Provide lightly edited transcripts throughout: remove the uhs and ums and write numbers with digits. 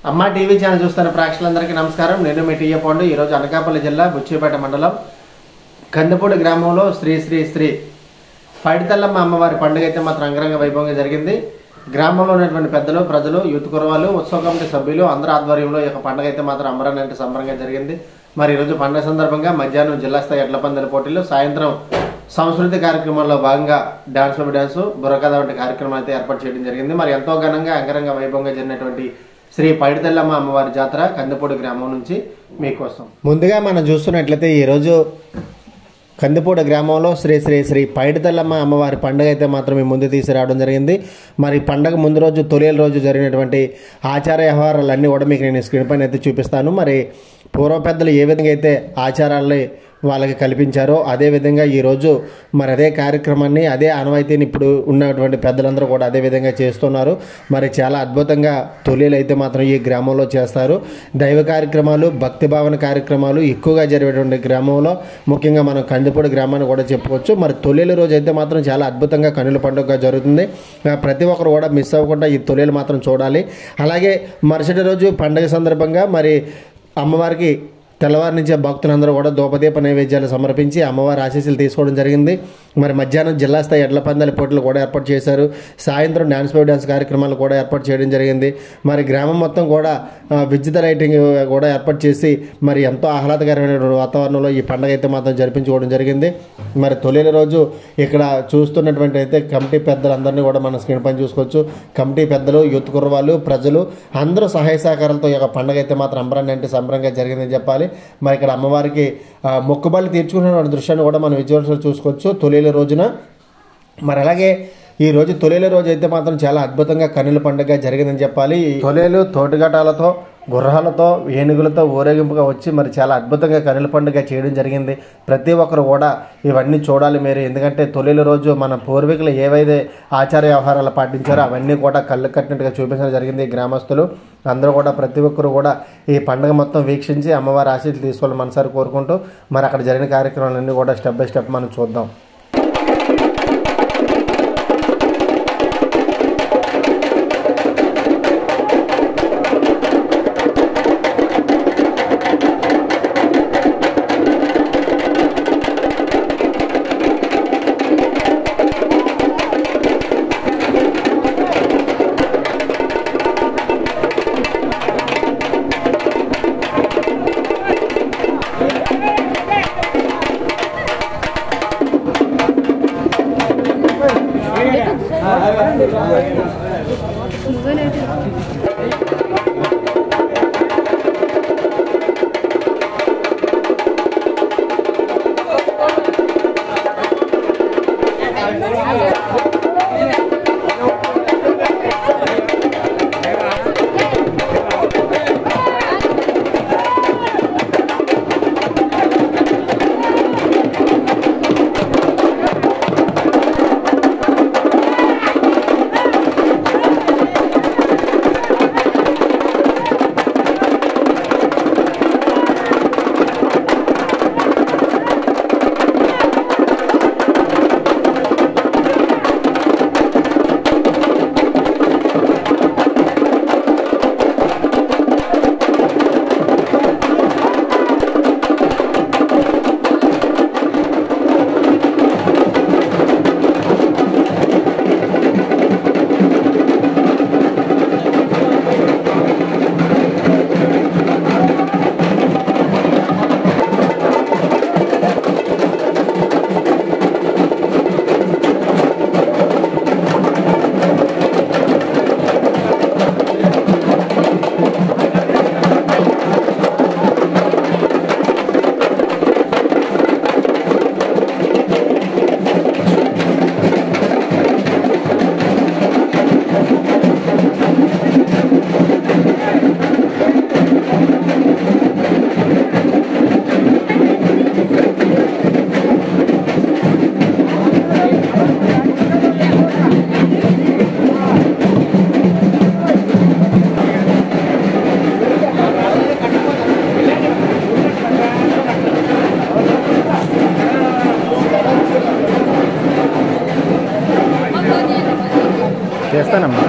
అమ్మ TV channel చూస్తున్న ప్రేక్షకులందరికీ నమస్కారం. నేను మీ టీఏ పాండు. ఈరోజు అనకాపల్లి జిల్లా బుచ్చిపేట మండలం కందిపూడి గ్రామంలో శ్రీ శ్రీ శ్రీ పైడితల్లమ్మ అమ్మవారి పండుగ అయితే మాత్రం అంగరంగ వైభవంగా జరిగింది. గ్రామంలో ఉన్నటువంటి పెద్దలు, ప్రజలు, యూత్ కురవాళ్ళు, ఉత్సవ కమిటీ సభ్యులు అందరి ఆధ్వర్యంలో ఈ యొక్క పండుగ అయితే మాత్రం అంబరానంటే సంబరంగా జరిగింది. మరి ఈరోజు పండుగ సందర్భంగా మధ్యాహ్నం జిల్లా స్థాయి ఎడ్ల పందాల పోటీలు, సాయంత్రం సాంస్కృతిక కార్యక్రమాల్లో భాగంగా డాన్స్ బాబు డాన్సు, బుర్రకథ వంటి కార్యక్రమాలు అయితే ఏర్పాటు చేయడం జరిగింది. మరి ఎంతో ఘనంగా అంగరంగ వైభవంగా జరిగినటువంటి శ్రీ పైడితల్లమ్మ అమ్మవారి జాతర కందిపూడి గ్రామం నుంచి మీకోసం. ముందుగా మనం చూస్తున్నట్లయితే ఈరోజు కందిపూడి గ్రామంలో శ్రీ శ్రీ శ్రీ పైడితల్లమ్మ అమ్మవారి పండుగ అయితే మాత్రం మీ ముందు తీసుకురావడం జరిగింది. మరి పండుగ ముందు రోజు తొలి రోజు జరిగినటువంటి ఆచార వ్యవహారాలన్నీ కూడా మీకు నేను స్క్రీన్ పైన అయితే చూపిస్తాను. మరి పూర్వ పెద్దలు ఏ విధంగా అయితే ఆచారాలని వాళ్ళకి కల్పించారో అదేవిధంగా ఈరోజు మరి అదే కార్యక్రమాన్ని, అదే ఆనవాయితీని ఇప్పుడు ఉన్నటువంటి పెద్దలందరూ కూడా అదే విధంగా చేస్తున్నారు. మరి చాలా అద్భుతంగా తొలిలు అయితే మాత్రం ఈ గ్రామంలో చేస్తారు. దైవ కార్యక్రమాలు, భక్తి భావన కార్యక్రమాలు ఎక్కువగా జరిగేటువంటి గ్రామంలో ముఖ్యంగా మనం కందిపూడి గ్రామాన్ని కూడా చెప్పుకోవచ్చు. మరి తొలిల రోజు అయితే మాత్రం చాలా అద్భుతంగా కన్నుల పండుగ జరుగుతుంది. ప్రతి ఒక్కరు కూడా మిస్ అవ్వకుండా ఈ తొలిలు మాత్రం చూడాలి. అలాగే మరుసటి రోజు పండుగ సందర్భంగా మరి అమ్మవారికి తెల్లవారి నుంచే భక్తులందరూ కూడా ధూపదీప నైవేద్యాలు సమర్పించి అమ్మవారి ఆశీస్సులు తీసుకోవడం జరిగింది. మరి మధ్యాహ్నం జిల్లా స్థాయి ఎడ్ల పందాల పోటీలు కూడా ఏర్పాటు చేశారు. సాయంత్రం డాన్స్ బాబు డాన్స్ కార్యక్రమాలు కూడా ఏర్పాటు చేయడం జరిగింది. మరి గ్రామం మొత్తం కూడా విద్యుత్ లైటింగ్ కూడా ఏర్పాటు చేసి మరి ఎంతో ఆహ్లాదకరమైన వాతావరణంలో ఈ పండుగ అయితే మాత్రం జరిపించుకోవడం జరిగింది. మరి తొలి రోజు ఇక్కడ చూస్తున్నటువంటి అయితే కమిటీ పెద్దలందరినీ కూడా మన స్క్రీన్ పైన చూసుకోవచ్చు. కమిటీ పెద్దలు, యూత్ కుర్రవాళ్ళు, ప్రజలు అందరూ సహాయ సహకారాలతో ఈ యొక్క పండుగ అయితే మాత్రం అంబరానంటే సంబరంగా జరిగిందని చెప్పాలి. మరి ఇక్కడ అమ్మవారికి మొక్కుబళ్ళు తీర్చుకున్న దృశ్యాన్ని కూడా మనం విజువల్స్లో చూసుకోవచ్చు తొలిల రోజున. మరి అలాగే ఈ రోజు తొలిల రోజు అయితే మాత్రం చాలా అద్భుతంగా కన్నుల పండుగ జరిగిందని చెప్పాలి. తొలేలు తోటిగటాలతో, గుర్రాలతో, ఏనుగులతో ఊరేగింపుగా వచ్చి మరి చాలా అద్భుతంగా కన్నుల పండుగ చేయడం జరిగింది. ప్రతి ఒక్కరు కూడా ఇవన్నీ చూడాలి మీరు. ఎందుకంటే తొలిల రోజు మన పూర్వీకులు ఏవైతే ఆచార వ్యవహారాలు పాటించారో అవన్నీ కూడా కళ్ళు కట్టినట్టుగా చూపించడం జరిగింది. గ్రామస్తులు అందరూ కూడా ప్రతి ఒక్కరు కూడా ఈ పండుగ మొత్తం వీక్షించి అమ్మవారి ఆశీస్సులు తీసుకోవాలని మనసారి కోరుకుంటూ మరి అక్కడ జరిగిన కార్యక్రమాలన్నీ కూడా స్టెప్ బై స్టెప్ మనం చూద్దాం. చేస్తానమ్మా.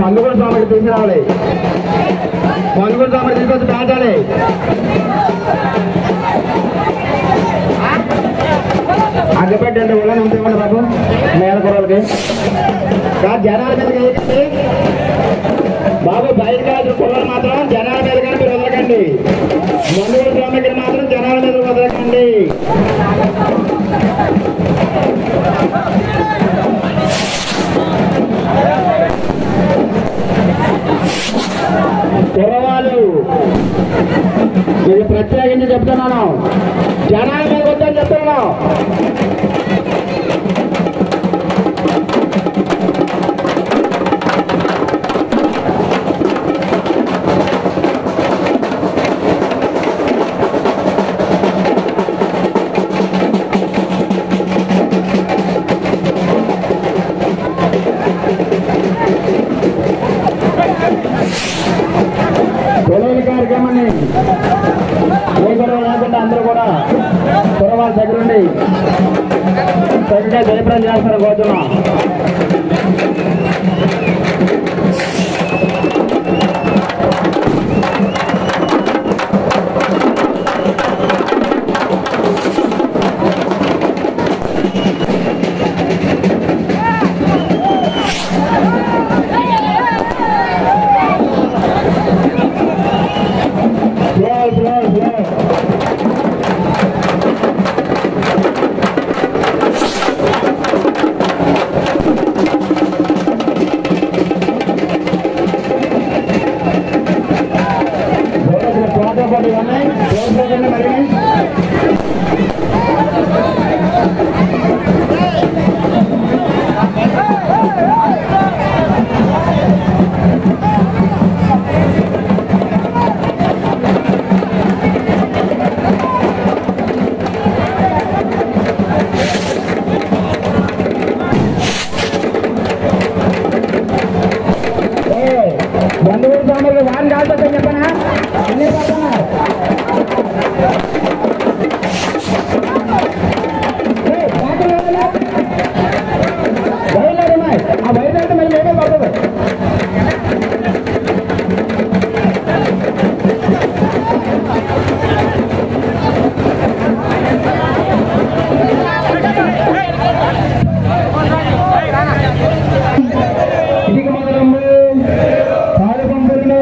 మందుగూడ స్వామికి తీసుకురావాలి. మందుగూడ స్వామికి తీసుకొచ్చి దాటాలి. అడ్డుపెట్టండి వాళ్ళని ఉంచేవాళ్ళు బాబు మేలకూరలకి జనాల మీదకి బాబు బయట కాదు కుర్రలు మాత్రం జనాల మీద కానీ మీరు వదలకండి. మందుగూడ స్వామికి మాత్రం జనాల మీద వదలకండి. కుర్రవాళ్ళు ఇది ప్రత్యేకించి చెప్తున్నాను, జనాల మీద వద్దని చెప్తున్నాను. కార్యక్రమాన్ని ఏ గొడవ లేకుండా అందరూ కూడా కురవాళ్ళ దగ్గరుండి చక్కగా జయప్రదం చేస్తారు కోరుతున్నాం. బంధువులు సామర్లు వాన్ కాదు చెప్పనా అన్నీ ఆ బయట అంటే మరి మేమే పడుతుంది. ఇది మొదలమ్ము పాలు పంపులను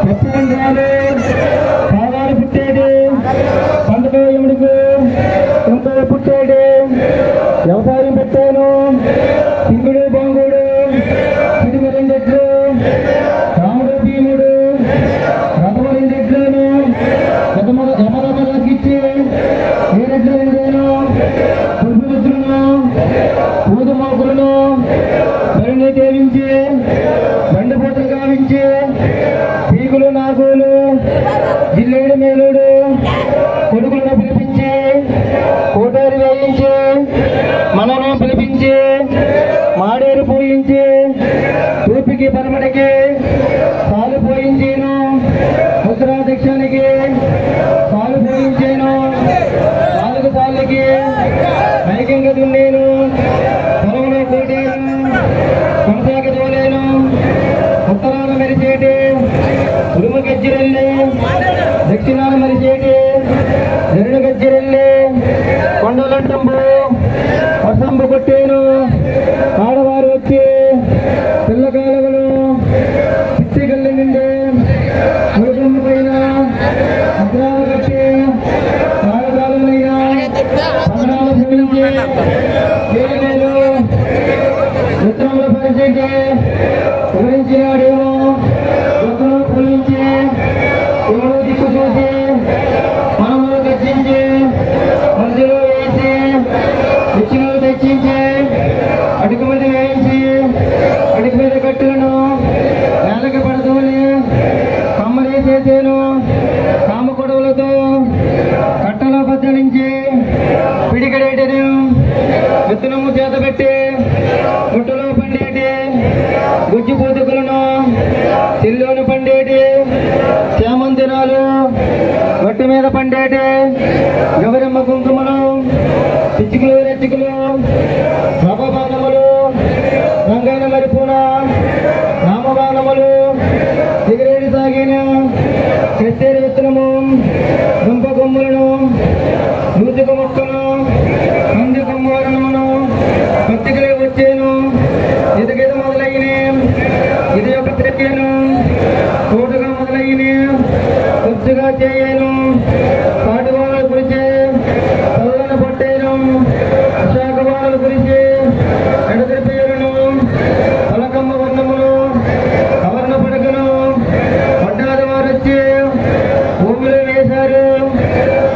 పప్పు వండాలు పాగాలు పుట్టేది పండుగ ఎముడుకు ఇంకో పుట్టేది వ్యవసాయం పెట్టాను. సింగుడు బొంగుడు సిడుగు రెండెట్లు రాముడు భీముడు రథము రెండెట్లను యమరథలకిచ్చి ఏ రెడ్లు రెండేను పురుషులను పూజ మోకులను బండి తేవించి బండి పూటలు గావించి పీకులు నాగులు జిల్లేడు మేలుడు కొడుకులను పిలిపించి కోటారి వేయించి మనను పిలిపించి మాడేరు పోయించి తూపికి పరమడికి పాలు పోయించేను. ముద్రాదక్షానికి పాలు పోయించాను. నాలుగు పాలకి ఐక్యంగా దున్నేను. పొలంలో కూడాను కొనసాగ తోలేను. గజ్జిరెల్లి దక్షిణాన మరిచేటి ఎరుడు గజ్జిరెల్లి కొండలంటంబు వసంబు కొట్టేను ఆడవారు వచ్చి పిల్లకాయలు పిచ్చిగల్లి నిండి మురుగమ్మ పైన అగ్రాలు కట్టి ఆడకాలైనా పగడాలు పూజించి వేలు మిత్రముల పరిచయం వివరించినాడేమో దుఃఖము పూజించి ఎవరు దిక్కు చూసి మనములు గర్జించి మధ్యలో వేసి పిచ్చిలు తెచ్చించి అడుగు మీద వేయించి అడుగు మీద కట్టులను నేలకి పడతూనే కమ్మలేసేసేను కామ కొడవలతో కట్టలో బద్దలించి పిడికడేటను విత్తనము చేత పెట్టి గుట్టులో పండేటి గుజ్జు పూతుకులను తిల్లోను పండేటి చేమంతినాలు గట్టి మీద పండేటి గౌరమ్మ కుంకుమలు పిచ్చుకులు రెచ్చికులు సభబాణములు రంగైన మరిపూన రామబాణములు సిగరేటి సాగిన కత్తేరి విత్తనము దుంప కొమ్ములను నూతిక మొక్కను మంది కొమ్మవరణమును పత్తికలే వచ్చేను ఇదిగేద మొదలైన ఇది ఒక తెచ్చాను తోటగా మొదలైన కొద్దిగా చేయను పాటువాళ్ళు కురిచే చల్లని పట్టేను శాఖవాళ్ళు కురిచి ఎడతరి పేరును పలకమ్మ వర్ణములు కవర్ణ పడకను పడ్డాది వారు వచ్చి భూమిలో వేశారు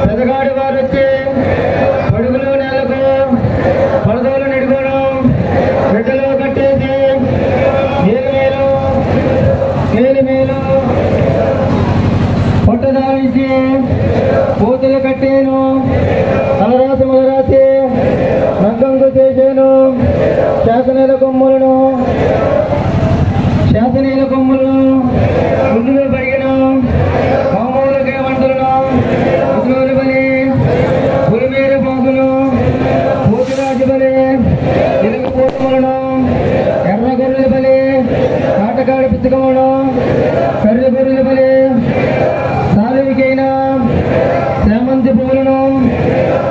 పెదగాడి వారు వచ్చి పడుగులో నేలకు పడదోలు నిడుకోవడం బిడ్డలో కట్టేసి మేలు పొట్టదారించి పూతలు కట్టేను తలరాసి మొదరాసి రంగంకు చేసాను శాసనీల కొమ్ములను ముందులో పరిగిన మామూలుగా వంటలను ముద్రోలు బలి పులిమేర పోగులు పూతురాజు బలి ఇలుగు పూతములను ఎర్ర గొర్రెల బలి కాటకాడు పిచ్చుకములను కర్రె గొర్రెల బలి సాలువికైనా సేమంతి పువ్వులను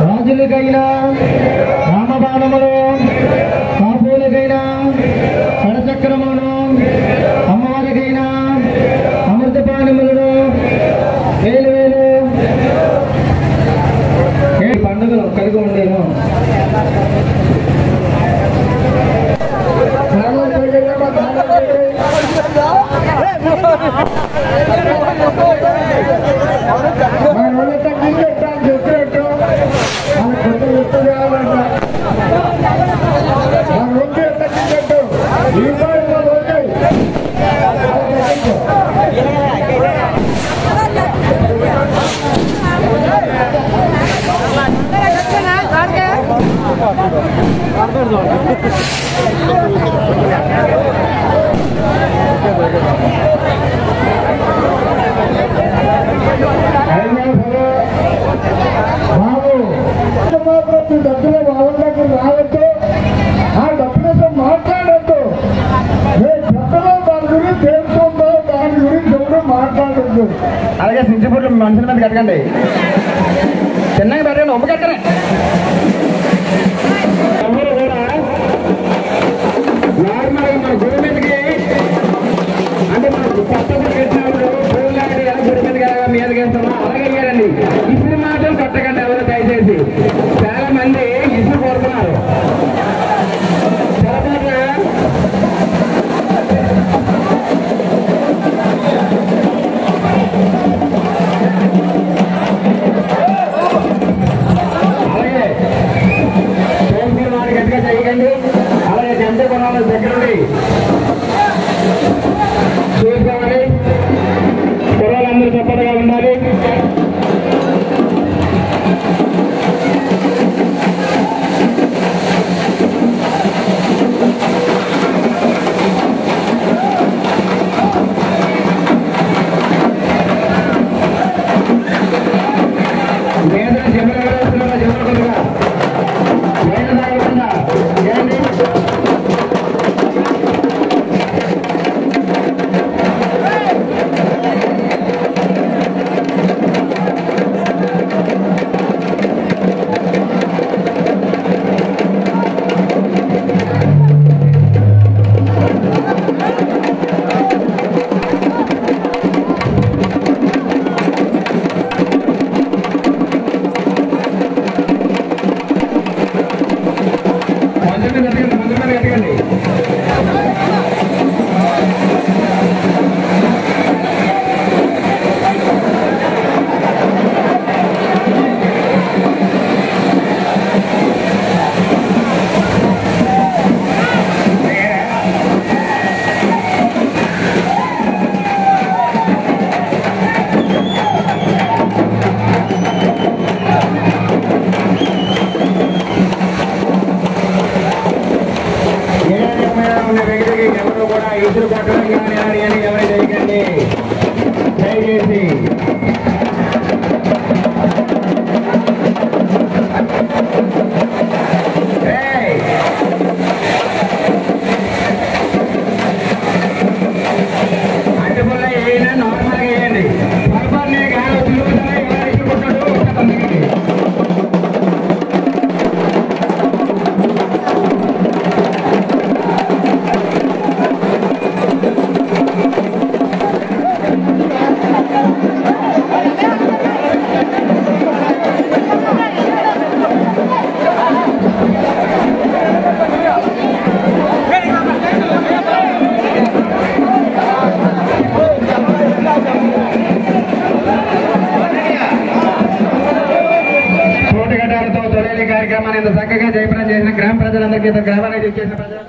రాజులకైనా రామబాణములు కాపులకైనా కడచక్రములను అమ్మవారికైనా అమృతపానములను వేలు పండుగలు కలిగి ఉండేను. డబ్బులు బాగుండకు రావద్దు, ఆ డబ్బులతో మాట్లాడద్దు. చెత్తలో దాని గురించి తెలుసుకుందో దాని గురించి ఎవరు మాట్లాడద్దు. అలాగే సించిపూర్లు మనుషుల మీద కట్టకండి, చిన్నగా పెట్టండి, ఒమ్మ కట్టండి. ఎవరు కూడా నార్మల్గా మన గుడి మీదకి అంటే మనకు పచ్చడి పెట్టినప్పుడు పూలు లాంటి ఎలా గుడి మీదకి మీదకి వేస్తామో అలాగే వేయాలండి. ఇప్పుడు మాత్రం కొట్టకండి ఎవరు దయచేసి. చాలా మంది ఇసురు కోరుతున్నారు. అలాగే ఎవరు చేయకండి దయచేసి. అడ్డుపుల్ల ఏమైనా నార్మల్గా వేయండి. పొరపాటునే గాలి తిరుగుతున్నా ఎవరు ఇష్టపడ్డాడు ఒక తొందరకి. పోటుగడ్డాలతో తొలి కార్యక్రమాన్ని ఇంత చక్కగా జయప్రదం చేసిన గ్రామ ప్రజలందరికీ ఇంత గ్రామానికి చేసిన ప్రజలు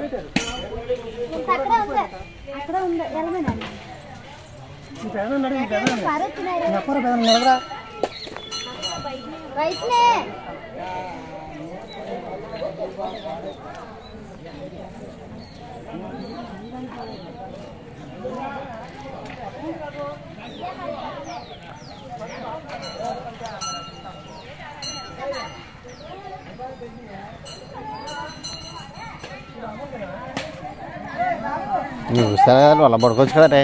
సరే వాళ్ళ పడుకోవచ్చు కదా రే.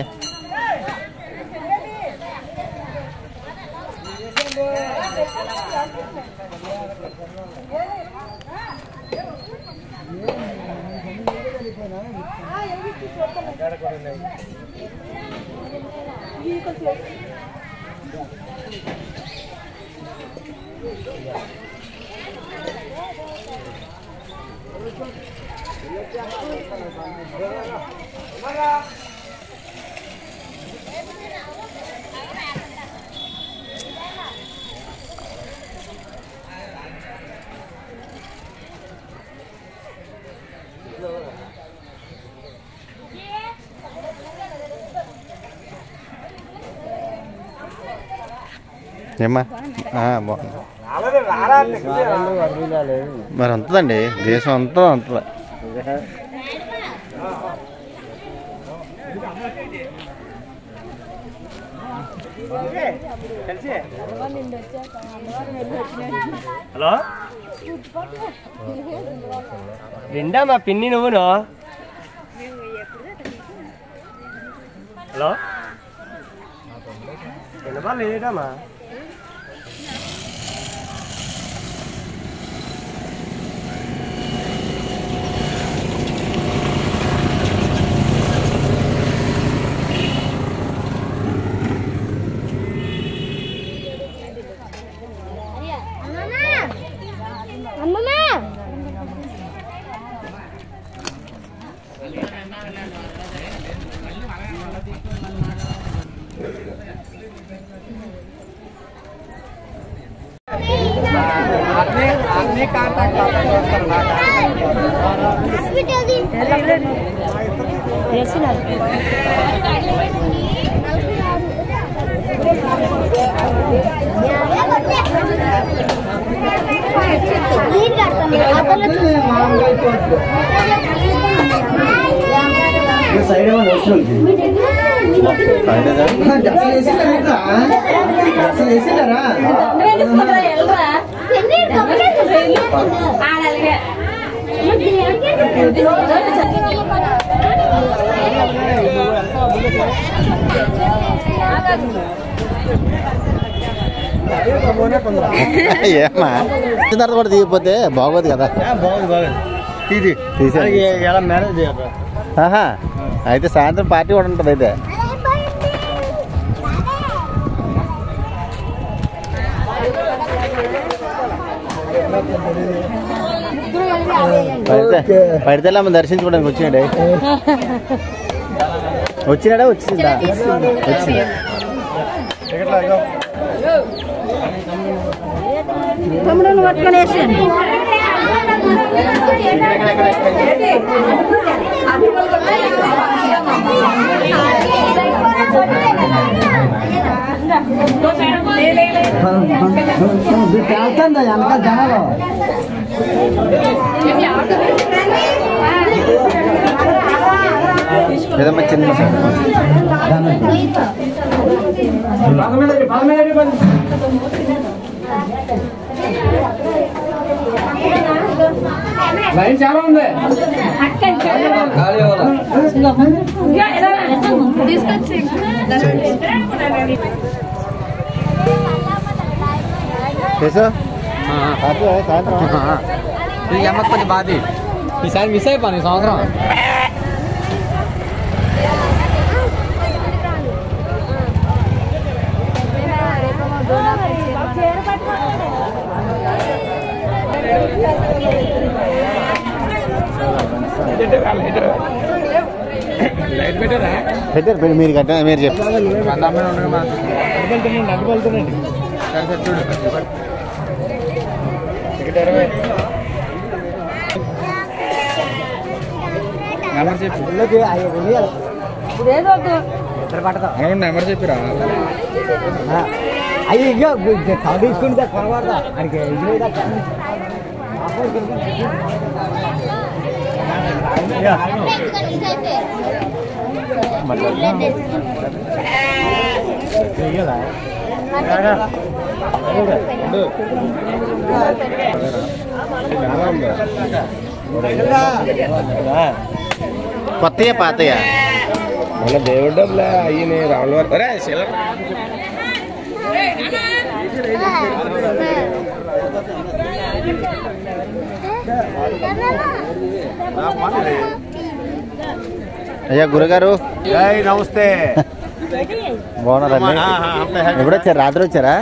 ఏమ్మా బాగుంది. మరి అంతదండి దేశం అంతా అంతదా. హలో రెండా మా పిన్ని నువ్వును. హలో లేదమ్మా. ఏమ్మా వచ్చిన తర్వాత కూడా తీయకపోతే బాగోదు కదా. అయితే సాయంత్రం పార్టీ కూడా ఉంటుంది. అయితే పడితేలమ్మ దర్శించుకోవడానికి వచ్చినాడే. వచ్చినాడా వచ్చిందా? వచ్చిందా? వెనక జనాలు ఏదమ్మా చిన్న లైన్ చాలా ఉంది. ఈ అమ్మ కొంచెం బాధి ఈసారి మిస్ అయిపోయి సంవత్సరం. పెట్టారు మీరు కట్ట మీరు చెప్పారు నెంబర్ చెప్పి నెంబర్ చెప్పిరా అయ్యి తీసుకుంటే కొనబడదా అడిగి కొత్తయా పాతయా మన దేవుడు డబ్బులే అయ్యి రాముల వారు అరే అయ్యా గురుగారు నమస్తే. బాగున్నారండి. ఎప్పుడు వచ్చారు? రాత్రి వచ్చారా?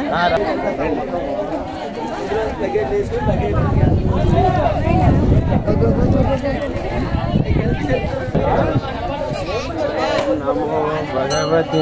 భగవతి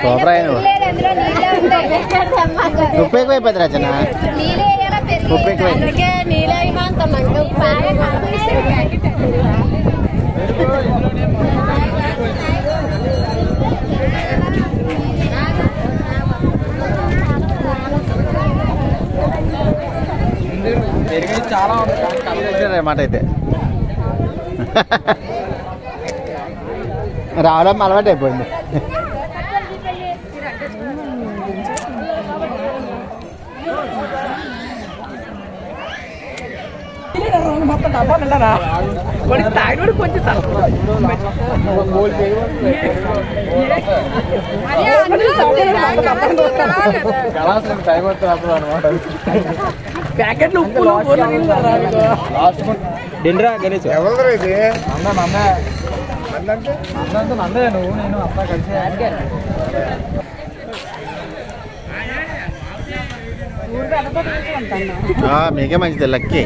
సూపర్ అయిన ఉప్పు ఎక్కువైపోయింది రచన. ఉప్పు ఎక్కువైంది. చాలా మాట అయితే రావడం అలవాటు అయిపోయింది. మొత్తం డబ్బా వెళ్ళరా తాగినోడు కొంచెం ప్యాకెట్లు ఉప్పులు డిండ్రా గణేష్ ఎవరు ఇది నందే నందే నువ్వు నేను అంతా కలిసి మీకే మంచిది లక్కీ.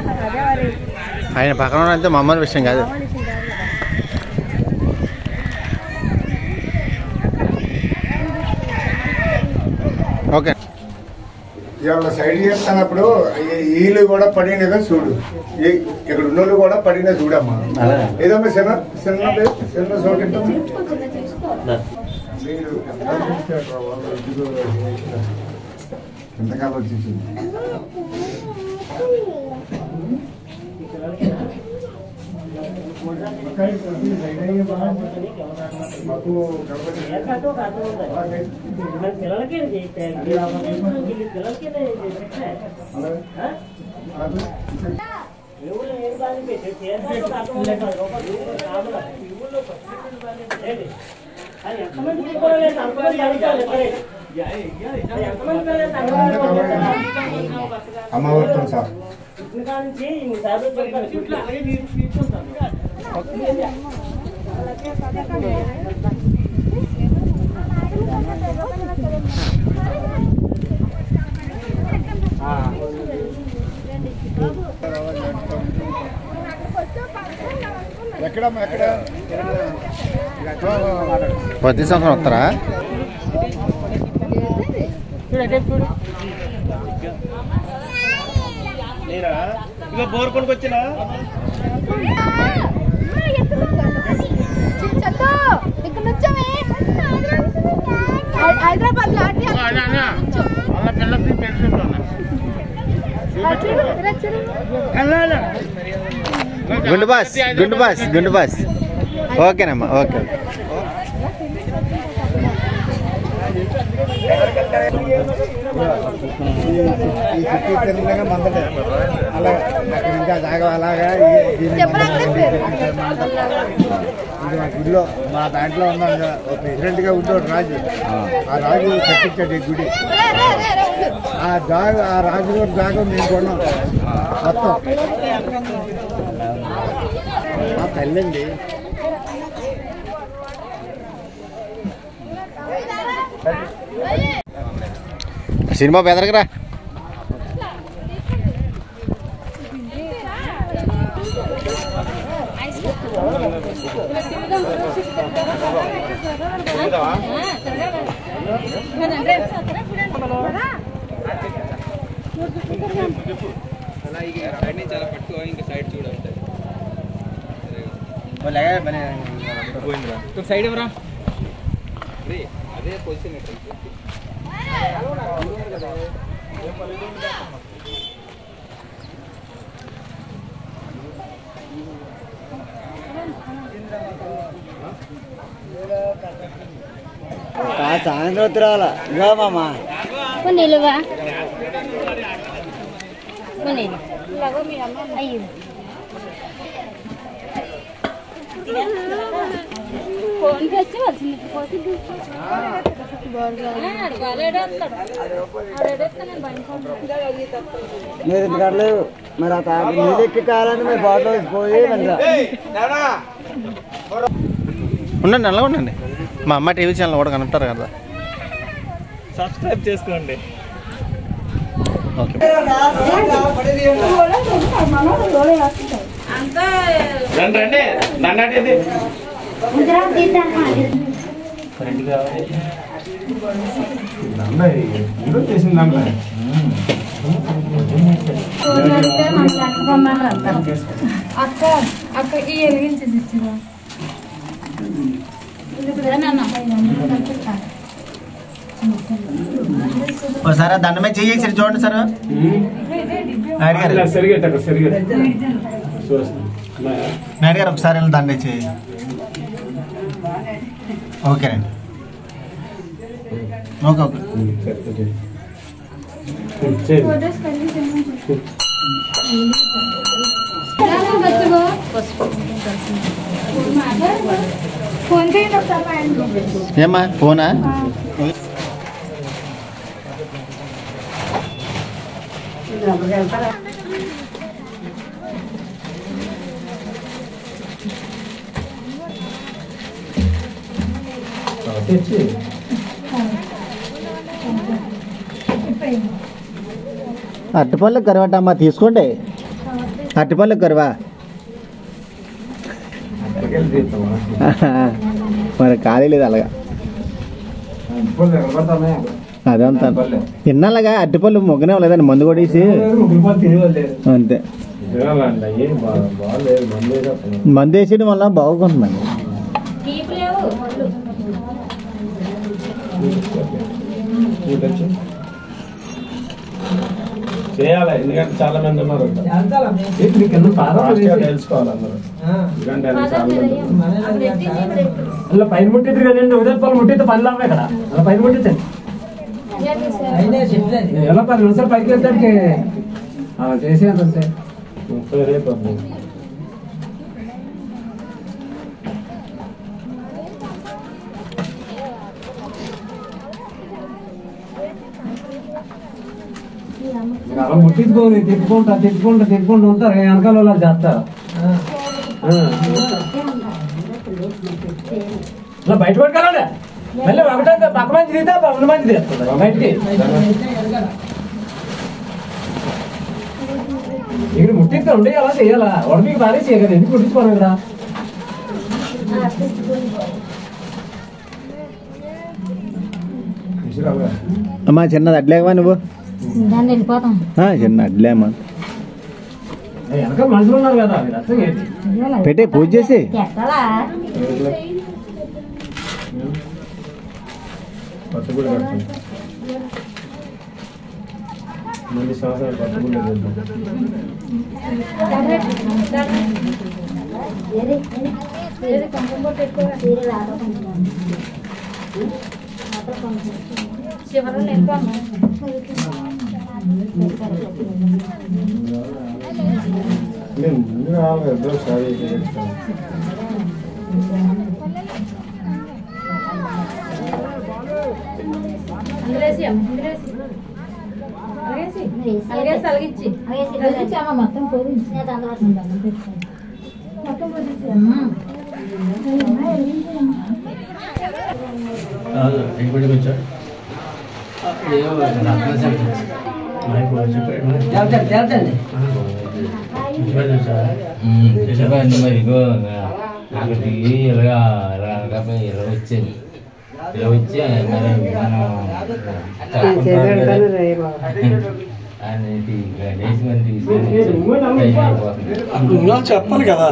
ఆయన పక్కన అంతే మామూలు విషయం కాదు. ఓకే ఇవాళ సైడ్ చేస్తున్నప్పుడు వీళ్ళు కూడా పడినగా చూడు, ఇక్కడ ఉన్నోళ్ళు కూడా పడినా చూడమ్మా. ఏదమ్మా చిన్న చిన్న చిన్న చోటు మీరు ఎంతకాలం వచ్చేసింది మాకు అమ్మవారితో సార్ ఎక్కడ ప్రతి సంవత్సరం వస్తారా? ఇక బోర్ కొనుకొచ్చినా హైదరాబాద్ గుండు బాస్ ఓకేనమ్మా ఓకే. ఈ సిటీ తిరుగుగా మందలే అలా ఇంకా జాగా అలాగా గుడిలో మా దాంట్లో ఉన్నాం ప్రెసిడెంట్ గా ఉండేవాడు రాజు. ఆ రాజు కట్టించాడు ఈ గుడి. ఆ రాజు గారి జాగా మేము కొన్నాం మొత్తం. మా తల్లండి సినిమా బెదరకరా. సైడ్ ఎవరా అదే పొజిషన్ సాయంత్రం తిరాల ఇగా మామా నిలువా అయ్యో ఫోన్ చేస్తే వచ్చింది మీరు ఎందుకట్లేదు మరి ఆ నీళ్ళు ఎక్కి కావాలని మీరు బాటలో పోయి ఉండండి అలా ఉండండి. మా అమ్మ టీవీ ఛానల్ కూడా కనుంటారు కదా. సబ్స్క్రైబ్ చేసుకోండి. ఓకే రండి దండాటి అక్క అక్కకి వెలిగించేసి ఇచ్చిందా సార్ దండమే చెయ్యి చూడండి సార్. నాయుడు గారు ఒకసారి వెళ్ళి దండ చేయి. ఓకేనండి ఓకే ఓకే. ఏమ్మా ఫోనా? అరటిపళ్ళు కరవటమ్మా తీసుకోండి. అరటిపళ్ళు కరవా మరి ఖాళీ లేదు అలాగా. అదంతా తిన్నాలాగా అరటిపళ్ళు మొగ్గనే లేదండి మందు కొట్టేసి అంతే. మందు వేసేయడం వల్ల బాగుంటుందండి. చేయాలి, ఎందుకంటే చాలా మంది ఉన్నారు. తెలుసుకోవాలి అందరూ, ఎందుకంటే చాలా మంది పైన ముట్టిద్దు కదండి. ఉదయం పాలు ముట్టితే పని లాభం ఇక్కడ. అలా పైన ముట్టించండి. ఎలా 10 నిమిషాలు పైకి వెళ్తానికి చేసేది. రేపు అలా ముట్టించుకోని తిప్పుకుంటూ ఉంటారు. వెనకాల వాళ్ళు చేస్తారు. ఇలా బయట పట్టుకోవాలండి. మళ్ళీ ఒకటే పక్క మంచి తీస్తే ఉన్న మంచి తీస్తుంది బయటికి. ఇక్కడ ముట్టిస్తే ఉండే అలా చేయాలా? వాడు మీకు బాగా చేయగలరు. ఎందుకు ముట్టించుకోవాలి ఇక్కడ? అమ్మా చిన్నది అడ్లేవా నువ్వు? వెళ్ళిపోతాం. చిన్న అడ్లేమ్మా వెనకాల మనుషులు ఉన్నారు కదా, అది అర్థం ఏంటి? పెట్టే పూజ చేసి పట్టుబడి కడతాం. మళ్ళీ సంవత్సరాలు పట్టుబడి చివరి వెళ్ళిపోతాం. మేము ముందు రావాలి, ఇద్దరు సారీ చేస్తాం. మొత్తం ఇలాగా వచ్చేది. ఇలా వచ్చి మరి మనం చెప్పాలి కదా.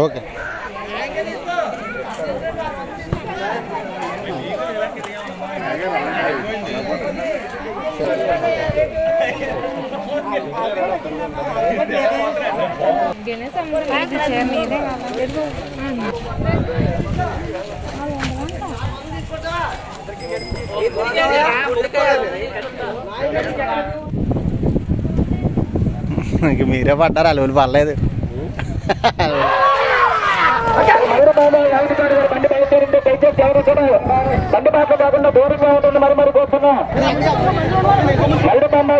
ఓకే ఇంక మీరే పడ్డారు, అలువులు పడలేదు. బండి పాట కాకుండా దూరంగా ఉంటుంది. మరి కూర్చున్నా మరుడుబాంబ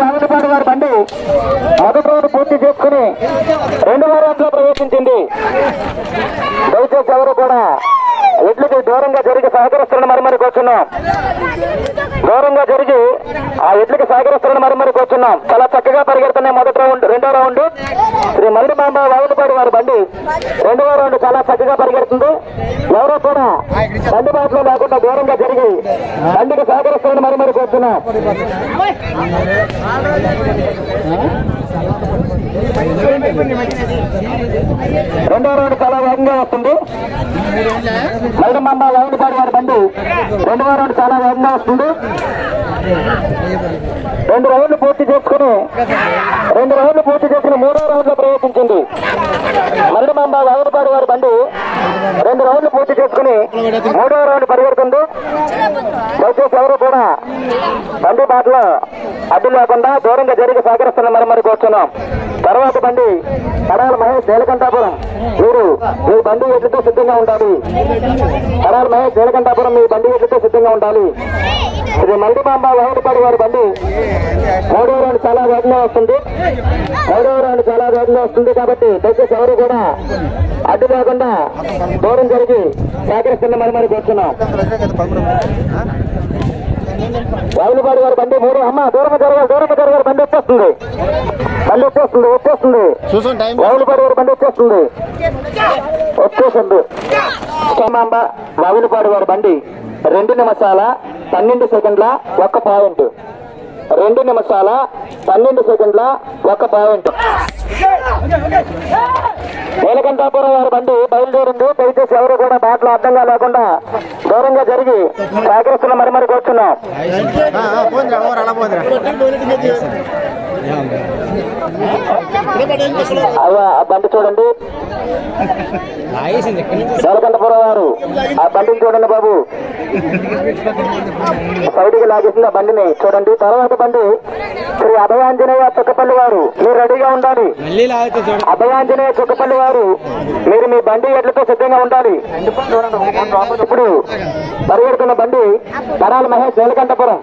వాగుడుపాడు వారి బండి మొదటి రోజు పూర్తి చేసుకుని 2వ రోజులో ప్రవేశించింది. దయచేసి ఎవరు కూడా ఎడ్లకి దూరంగా జరిగి సహకరిస్తున్న మరి కూర్చున్నాం. దూరంగా జరిగి ఆ ఎడ్లకి సహకరిస్తున్న మరి కూర్చున్నాం. చాలా చక్కగా పరిగెడుతున్నాయి. మొదటి రౌండ్, 2వ రౌండ్ శ్రీ మరుడుబాంబ వాగుడుపాడు వారి బండి 2వ రౌండ్ చాలా చక్కగా పరిగెడుతుంది. ఎవరో కూడా బండి బాటలో లేకుండా దూరంగా జరిగి బండికి సహకరిస్తున్న మరి కూర్చున్నాం. 2వ రౌండ్ చాలా వేగంగా వస్తుంది. మరుడుబాంబ వాగుడుపాడు వారి బండి 2వ రౌండ్ చాలా వేగంగా వస్తుంది. 2 రౌండ్లు పూర్తి చేసుకుని 3వ రౌండ్ లో ప్రవేశించింది. మరుడుబాంబ వాగుడుపాడు వారి బండి 2 రౌండ్లు పూర్తి చేసుకుని 3వ రౌండ్ పరిగెడుతుంది. దయచేసి ఎవరు కూడా బండి బాటలో అడ్డు లేకుండా దూరంగా జరిగి సహకరిస్తున్న మరి కూర్చున్నాం. తర్వాత బండి కడాల మహేష్ నీలకంఠాపురం, మీరు మీ బండి ఎడ్లతో సిద్ధంగా ఉండాలి. కడాల మహేష్ నీలకంఠాపురం మీ బండి ఎడ్లతో సిద్ధంగా ఉండాలి. ఇది మరుడుబాంబ వాగుడుపాడు వారి బండి 3వ రౌండ్ చాలా వేగంగా వస్తుంది. 3వ రౌండ్ చాలా వేగంగా వస్తుంది కాబట్టి దయచేసి ఎవరు కూడా అడ్డు లేకుండా దూరం జరిగి సహకరిస్తున్న మరి కూర్చున్నాం. వాగుడుపాడు వారి బండి 3 అమ్మ దూరంగా జరగాలి. బండి వచ్చేస్తుంది. వాగుడుపాడు వారి బండి వచ్చేస్తుంది. సోమాంబ వాగుడుపాడు వారి బండి 2 నిమిషాల 12 సెకండ్ల 1 పాయింట్. 2 నిమిషాల 12 సెకండ్ల 1 పాయింట్. నీలకంఠాపురం వారి బండి బయలుదేరింది. దయచేసి ఎవరు కూడా బాటలో అడ్డంగా లేకుండా దూరంగా జరిగి సహకరిస్తున్న మరి కూర్చున్నాం. అయ్యా ఆ బండి చూడండి. నీలకంఠపురం వారు ఆ బండిని చూడండి బాబు. సైడ్కి లాగేసింది ఆ బండిని చూడండి. తర్వాత బండి శ్రీ అభయాంజనేయ చుక్కపల్లి వారు, మీరు రెడీగా ఉండాలి. అభయాంజనేయ చుక్కపల్లి వారు, మీరు మీ బండి ఎడ్లతో సిద్ధంగా ఉండాలి. ఇప్పుడు పరిగెడుతున్న బండి తరాల మహేష్ నీలకంఠపురం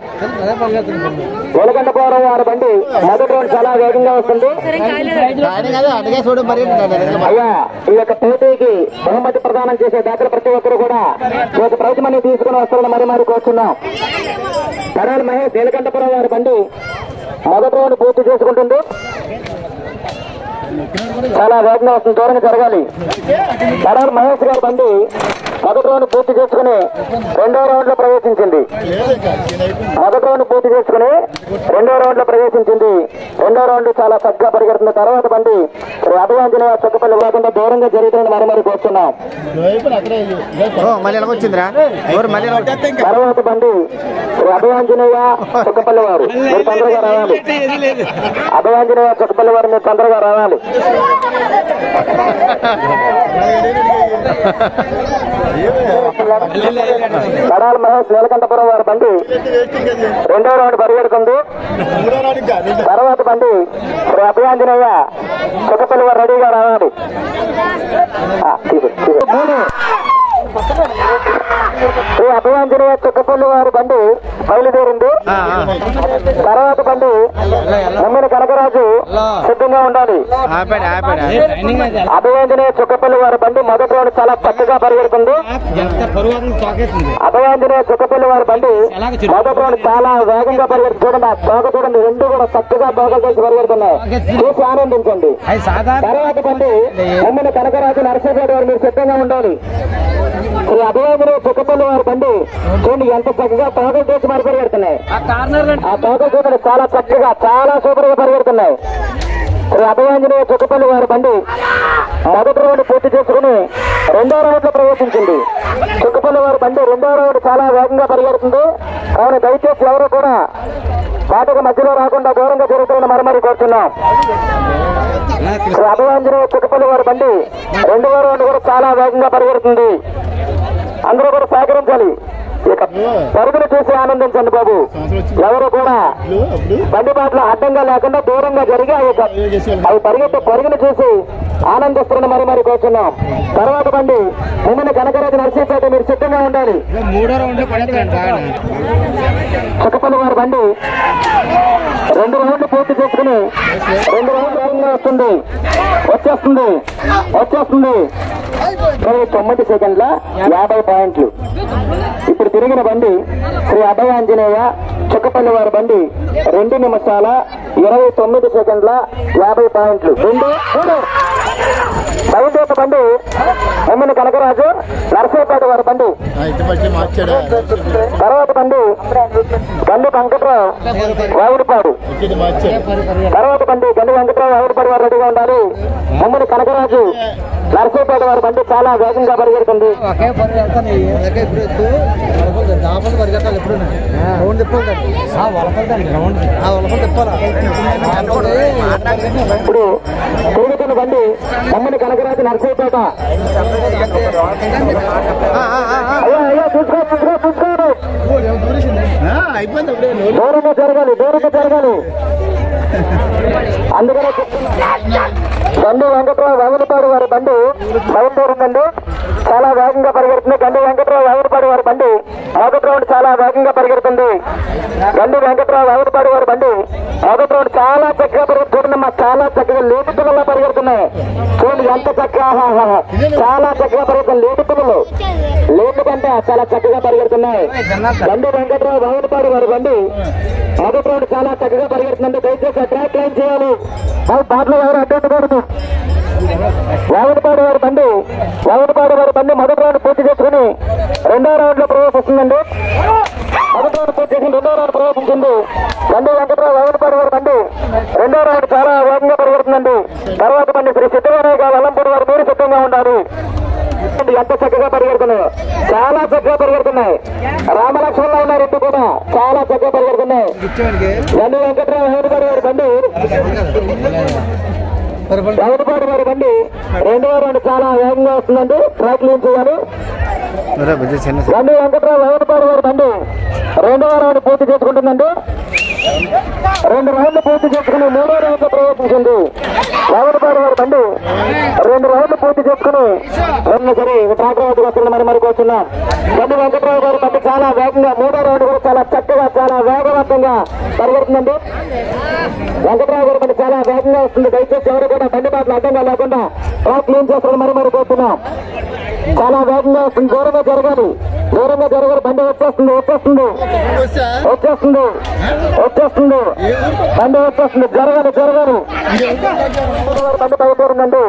వారి బండి మొదటి రోజు చాలా వేగంగా వస్తుంది. అయ్యా ఈ యొక్క పోటీకి బహుమతి ప్రదానం చేసే దాఖలు ప్రతి ఒక్కరు కూడా ఈ యొక్క ప్రైజ్ మనీ తీసుకుని వస్తారని మరి కూర్చున్నాం. తరాల మహేష్ నీలకంఠపురం వారి బండి మొదటి రోజు పూర్తి చేసుకుంటుంది. చాలా వేగంగా వస్తుంది, దూరంగా జరగాలి. తరాల మహేష్ గారి బండి మొదటి రౌండ్ పూర్తి చేసుకుని 2వ రౌండ్ లో ప్రవేశించింది. మొదటి రౌండ్ పూర్తి చేసుకుని 2వ రౌండ్ లో ప్రవేశించింది. 2వ రౌండ్ చాలా చక్కగా పరిగెడుతుంది. తర్వాత బండి శ్రీ అభయాంజనేయ చుక్కపల్లి లేకుండా దూరంగా జరుగుతుందని మరి కూర్చున్నాం. తర్వాత బండి శ్రీ అభయాంజనేయ చుక్కపల్లి వారు, మీరు తొందరగా రావాలి. అభయాంజనేయ చుక్కపల్లి వారు మీరు తొందరగా రావాలి. కడాల మహేష్ నీలకంఠపురం వారి బండి 2వ రౌండ్ పరిగెడుతుంది. తర్వాత బండి శ్రీ అభయాంజనేయ చుక్కపల్లి వారు రెడీగా రావాలి. శ్రీ అభయాంజనేయ చుక్కపల్లి వారి బండి బయలుదేరింది. తర్వాత బండి నమ్మిన కనకరాజు సిద్ధంగా ఉండాలి. అభయాంజనేయ చుక్కపల్లి వారి బండి మొదటి రౌండ్ చాలా చక్కగా పరిగెడుతుంది. అభయాంజనేయ చుక్కపల్లి వారి బండి మొదటి రౌండ్ చాలా వేగంగా పరిగెడుతుంది. చూడండి ఆ తోక చూడండి, 2 కూడా చక్కగా తోకలు చేసి పరిగెడుతున్నాయి. చూసి ఆనందించండి. తర్వాత బండి నమ్మిన కనకరాజు నరసింహ వారు మీరు సిద్ధంగా ఉండాలి. శ్రీ అభయాంజనేయ చుక్కపల్లి వారి బండి చూడండి ఎంత చక్కగా తోకలు చేసి మరి పరిగెడుతున్నాయి. ఆ తోకలు చూడండి చాలా చక్కగా చాలా సూపర్ గా పరిగెడుతున్నాయి. శ్రీ అభయాంజనేయ చుక్కపల్లి వారి బండి మొదటి రౌండ్ పూర్తి చేసుకుని 2వ రౌండ్ లో ప్రవేశించింది. చుక్కపల్లి వారి బండి 2వ రౌండ్ చాలా వేగంగా పరిగెడుతుంది. కావున దయచేసి ఎవరు కూడా బాటకు మధ్యలో రాకుండా దూరంగా జరుగుతున్న మరి కూర్చున్నాం. శ్రీ అభయాంజనేయ చుక్కపల్లి వారి బండి 2వ రౌండ్ కూడా చాలా వేగంగా పరిగెడుతుంది. అందరూ కూడా సహకరించాలి. ఇక పరుగును చూసి ఆనందించండి బాబు. ఎవరు కూడా బండి బాటలో అడ్డంగా లేకుండా దూరంగా జరిగి అవి పరుగును చూసి ఆనందిస్తున్న మరి కూర్చున్నాం. తర్వాత బండి నిన్న కనకరాజు నరసింహపేట మీరు సిద్ధంగా ఉండాలి. 3వ రౌండ్ లో చుక్కపల్లి వారి బండి 2 రౌండ్లు పూర్తి చేసుకుని 2 రౌండ్లు వేగంగా వచ్చేస్తుంది. 9 సెకండ్ల 50 పాయింట్లు. ఇప్పుడు తిరిగిన బండి శ్రీ అభయాంజనేయ చుక్కపల్లి వారి బండి 2 నిమిషాల 29 సెకండ్ల 50 పాయింట్లు. 2 బయట బండి ఎమ్మిన కనకరాజు నరసింహపేట వారి బండి. తర్వాత బండి వెంకట్రావు వావుడిపాడు. తర్వాత బండి వెంకట్రావు వావుడిపాడు వారు రెడీగా ఉండాలి. ఎమ్మిన కనకరాజు నరసింహపేట వారి బండి చాలా వేగంగా పరిగెడుతుంది. ఇప్పుడు తిరుగుతున్న బండి ఎమ్మిన కనకరాజు నరసింహపేట. అయ్యా చూసుకోండి, దూరంగా జరగాలి. అందుకనే బండి వెంకట్రావు వావుడిపాడు వారి బండి బయలుదేరిందండి. చాలా వేగంగా పరిగెడుతుంది. గండి వెంకట్రావు వావుడిపాడు వారి బండి మొదటి రౌండ్ చాలా వేగంగా పరిగెడుతుంది. గండి వెంకట్రావు వావుడిపాడు వారి బండి మొదటి రౌండ్ చాలా చక్కగా పరిగెడుతుందమ్మా. చాలా చక్కగా లేటి పిల్లల్లో పరిగెడుతున్నాయి. చూడండి ఎంత చక్కగా, చాలా చక్కగా పరిగెడుతుంది. లేటి కంటే చాలా చక్కగా పరిగెడుతున్నాయి. గండి వెంకట్రావు వావుడిపాడు వారి బండి మొదటి రౌండ్ చాలా చక్కగా పరిగెడుతుందండి. దయచేసి ట్రాక్ లైన్ చేయాలి. బాటలో ఎవరు అడ్డుకోవద్దు. వావుడిపాడు వారి బండి మొదటి రౌండ్ పూర్తి చేసుకుని 2వ రౌండ్ లో ప్రవేశిస్తుందండి. మొదటి రౌండ్ పూర్తి చేసుకుని 2వ రౌండ్ ప్రవేశించింది. గండి వెంకట్రావు తర్వాత బండి శ్రీ సిద్ధవనాయక వల్లంపూడి వారు మీరు సిద్ధంగా ఉండాలి. ఎంత చక్కగా పరిగెడుతున్నాయి, చాలా చక్కగా పరిగెడుతున్నాయి. రామలక్ష్మణులు ఉన్న రెండు కూడా చాలా చక్కగా పరిగెడుతున్నాయి. బండి వెంకట్రావు హైదరాబాద్ వారి బండి హైదరాబాద్ వారి బండి 2వ రౌండ్ చాలా వేగంగా వస్తుందండి. ట్రాక్ క్లీన్ చేయాలి. బండి వెంకట్రావు హైదరాబాద్ వారి బండి 2వ రౌండ్ పూర్తి చేసుకుంటుందండి. 2 రౌండ్లు పూర్తి చేసుకుని 3వ రౌండ్ ప్రవేశించింది. హైదరాబాద్ వారి బండి 2 రౌండ్లు పూర్తి చేసుకుని సరే ట్రాక్టర్ వద్దకు వస్తున్న మరి కూర్చున్నాం. బండి వెంకట్రావు గారి బండి చాలా వేగంగా 3వ రౌండ్ కూడా చాలా చక్కగా చాలా వేగవంతంగా పరిగెడుతుందండి. వెంకట్రావు గారి బండి చాలా వేగంగా వస్తుంది. దయచేసి ఎవరు కూడా బండి బాటలు అడ్డంగా లేకుండా ట్రాక్ క్లీన్ చేస్తున్న మరి కూర్చున్నాం. చాలా వేగంగా వస్తుంది. దూరంగా జరగాలి, దూరంగా జరగాలి. బండి వచ్చేస్తుంది వచ్చేస్తుంది వచ్చేస్తుంది వచ్చేస్తుంది బండి వచ్చేస్తుంది. జరగాలి జరగాలి. బండి బయలుదేరిందండి.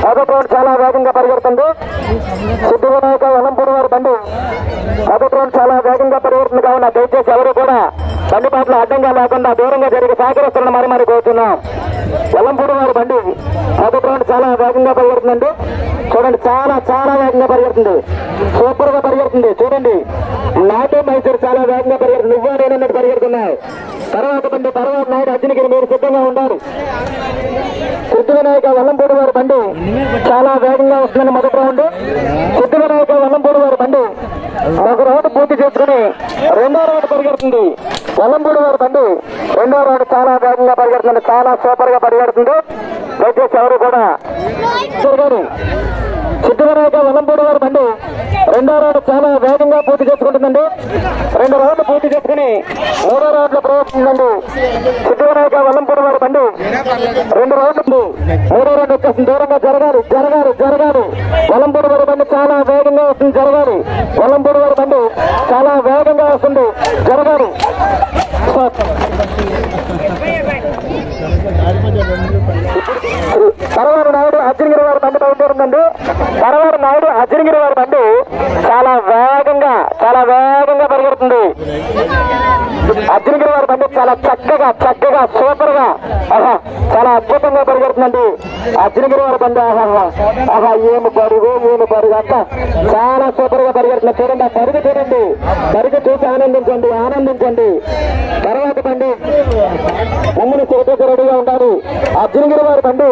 మొదటి రౌండ్ చాలా వేగంగా పరిగెడుతుంది. సిద్ధివినాయక వల్లంపూడి వారి బండి మొదటి రౌండ్ చాలా వేగంగా పరిగెడుతుంది. కావున దయచేసి ఎవరు కూడా బండి పాటలు అడ్డంగా లేకుండా దూరంగా జరిగి సహకరిస్తున్న మరి కోరుతున్నాం. వల్లంపూడి వారి బండి మొదటి రౌండ్ చాలా వేగంగా పరిగెడుతుందండి. చూడండి, చాలా చాలా వేగంగా పరిగెడుతుంది. సూపర్ గా పరిగెడుతుంది. చూడండి, నాటే మైసూరు చాలా వేగంగా పరిగెడుతుంది. నువ్వు నేనన్నట్టు పరిగెడుతున్నాయి. తర్వాత బండి తర్వాత నాయుడు అర్జునగిరి మీరు సిద్ధంగా ఉండాలి. సిద్ధివినాయక వల్లంపూడి వారి బండి చాలా వేగంగా వస్తుందని మొదటి రౌండ్. సిద్ధివినాయక వల్లంపూడి వారి బండి ఒక రౌండ్ పూర్తి చేసుకుని 2వ రౌండ్ పరిగెడుతుంది. వల్లంపూడి వారి బండి 2వ రౌండ్ చాలా వేగంగా పరిగెడుతుంది. చాలా సూపర్ గా పరిగెడుతుంది. దయచేసి ఎవరు కూడా తిరగరు. సిద్ధివినాయక వల్లంపూడి వారి బండి 2వ రౌండ్ చాలా వేగంగా పూర్తి చేసుకుంటుందండి. 2 రౌండ్లు పూర్తి చేసుకుని 3వ రౌండ్ లో ప్రవేశించిందండి. సిద్ధివినాయక వల్లంపూడి వారి బండి 2 రౌండ్లు 3వ రౌండ్ వచ్చేస్తుంది. దూరంగా జరగాలి జరగాలి జరగాలి. వల్లంపూడి వారి బండి చాలా వేగంగా వస్తుంది. జరగాలి. వల్లంపూడి వారి బండి చాలా వేగంగా వస్తుంది. జరగాలి. పరవారు నాయుడు అర్జునగిరి వారి బండి బయలుదేరిందండి. పరవారు నాయుడు అర్జునగిరి వారి బండి చాలా వేగంగా పరిగెడుతుంది. అర్జునగిరి వారి బండి చాలా చక్కగా చక్కగా సూపర్ గా చాలా అద్భుతంగా పరిగెడుతుందండి. అర్జునగిరి వారి బండి ఏమి పరుగు అంత చాలా సూపర్ గా పరిగెడుతుంది. చూడండి, ఆ పరుగు చూడండి, పరుగు చూసి ఆనందించండి ఆనందించండి. తర్వాత బండి మమ్మల్ని చేసేసి రెడీగా ఉండాలి. అర్జునగిరి వారి బండి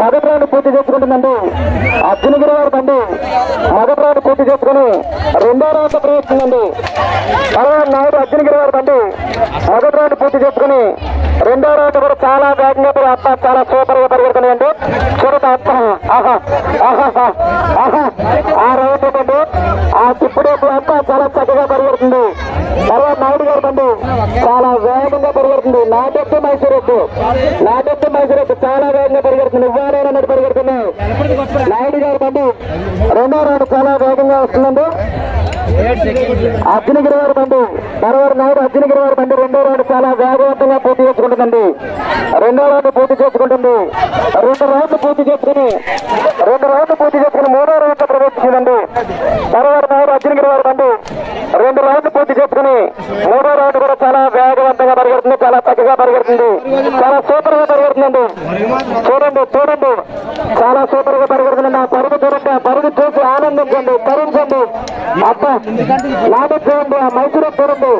మొదటి రౌండ్ పూర్తి చేసుకుంటుందండి. అర్జునగిరి వారి బండి మొదటి రౌండ్ పూర్తి చేసుకుని 2వ రౌండ్ ప్రవేశిస్తుందండి. పరవారు నాయుడు అర్జునగిరి వారి బండి మొదటి రౌండ్ పూర్తి చేసుకుని 2వ రౌండ్ కూడా చాలా వేగంగా చాలా సూపర్ గా పరిగెడుతున్నాయండి. చూడండి, ఆ రౌండ్ బండి ఆ తిప్పుడు అంతా చాలా చక్కగా పరిగెడుతుంది. పరవారు నాయుడు గారి బండి చాలా వేగంగా పరిగెడుతుంది. నాటెత్తు మైసూరెత్తు చాలా వేగంగా పరిగెడుతుంది. నువ్వేనన్నట్టు పరిగెడుతున్నావు. నాయుడు గారి బండి 2వ రౌండ్ చాలా వేగంగా వస్తుందండి. అర్జునగిరి వారి బండి పరవారు నాయుడు అర్జునగిరి వారి బండి 2వ రౌండ్ చాలా వేగవంతంగా పూర్తి చేసుకుంటుందండి. 2వ రౌండ్ పూర్తి చేసుకుంటుంది. 2 రౌండ్లు పూర్తి చేసుకుని 3వ రౌండ్ ప్రవేశించిందండి. పరవారు నాయుడు అర్జునగిరి వారి బండి 2 రౌండ్లు పూర్తి చేసుకుని 3వ రౌండ్ కూడా చాలా వేగవంతంగా పరిగెడుతుంది. చాలా చక్కగా పరిగెడుతుంది. చాలా సూపర్ గా పరిగెడుతుందండి. చూడండి చాలా సూపర్ గా పరిగెడుతుందండి. ఆ పరుగు చూడండి, ఆ పరుగు చూసి ఆనందించండి తరించండి. అబ్బా లాభం చూడండి, ఆ మైసూరు చూడండి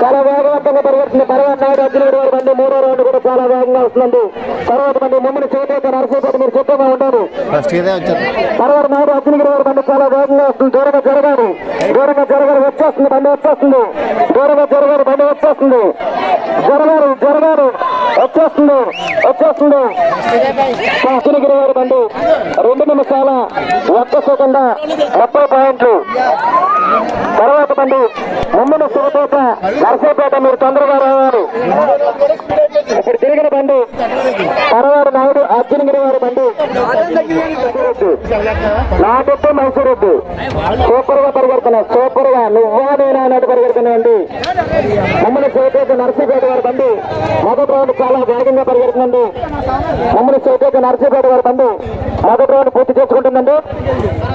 చాలా వేగవంతంగా పరిగెడుతుంది. పరవారు నాయుడు అర్జునగిరి వారి బండి 3వ రౌండ్ కూడా చాలా వేగంగా వస్తుందండి. తర్వాత బండి మమ్మల్ని చేత నరసేపటి మీరు సిద్ధంగా ఉండాలి. పరవారు నాయుడు అర్జునగిరి వారి బండి చాలా వేగంగా వస్తుంది. దూరంగా జరగాలి వచ్చేస్తుంది బండి వచ్చేస్తుంది. దూరంగా జరగాలి బండి వచ్చేస్తుంది. జరగాలి వచ్చేస్తుంది అర్జునగిరి వారి బండి 2 నిమిషాల 1 సెకండ్ 30 పాయింట్లు. తర్వాత బండి ముమ్మడి శివపేట నరసేపేట మీరు తొందరగా రావాలి. ఇప్పుడు తిరిగిన బండి పరవారు నాయుడు అర్జునగిరి వారి బండి నాటెత్తు మైసూరెడ్డి సూపర్ గా పరిగెడుతున్నా. సూపర్ గా నువ్వా నేనా అన్నట్టు పరిగెడుతున్నాయండి. మమ్మల్ని చౌకైతే నర్సీపేట వారి బండి మొదటి రౌండ్ చాలా వేగంగా పరిగెడుతుందండి. మమ్మల్ని చౌకైతే నర్సీపేట వారి బండి మొదటి రౌండ్ పూర్తి చేసుకుంటుందండి.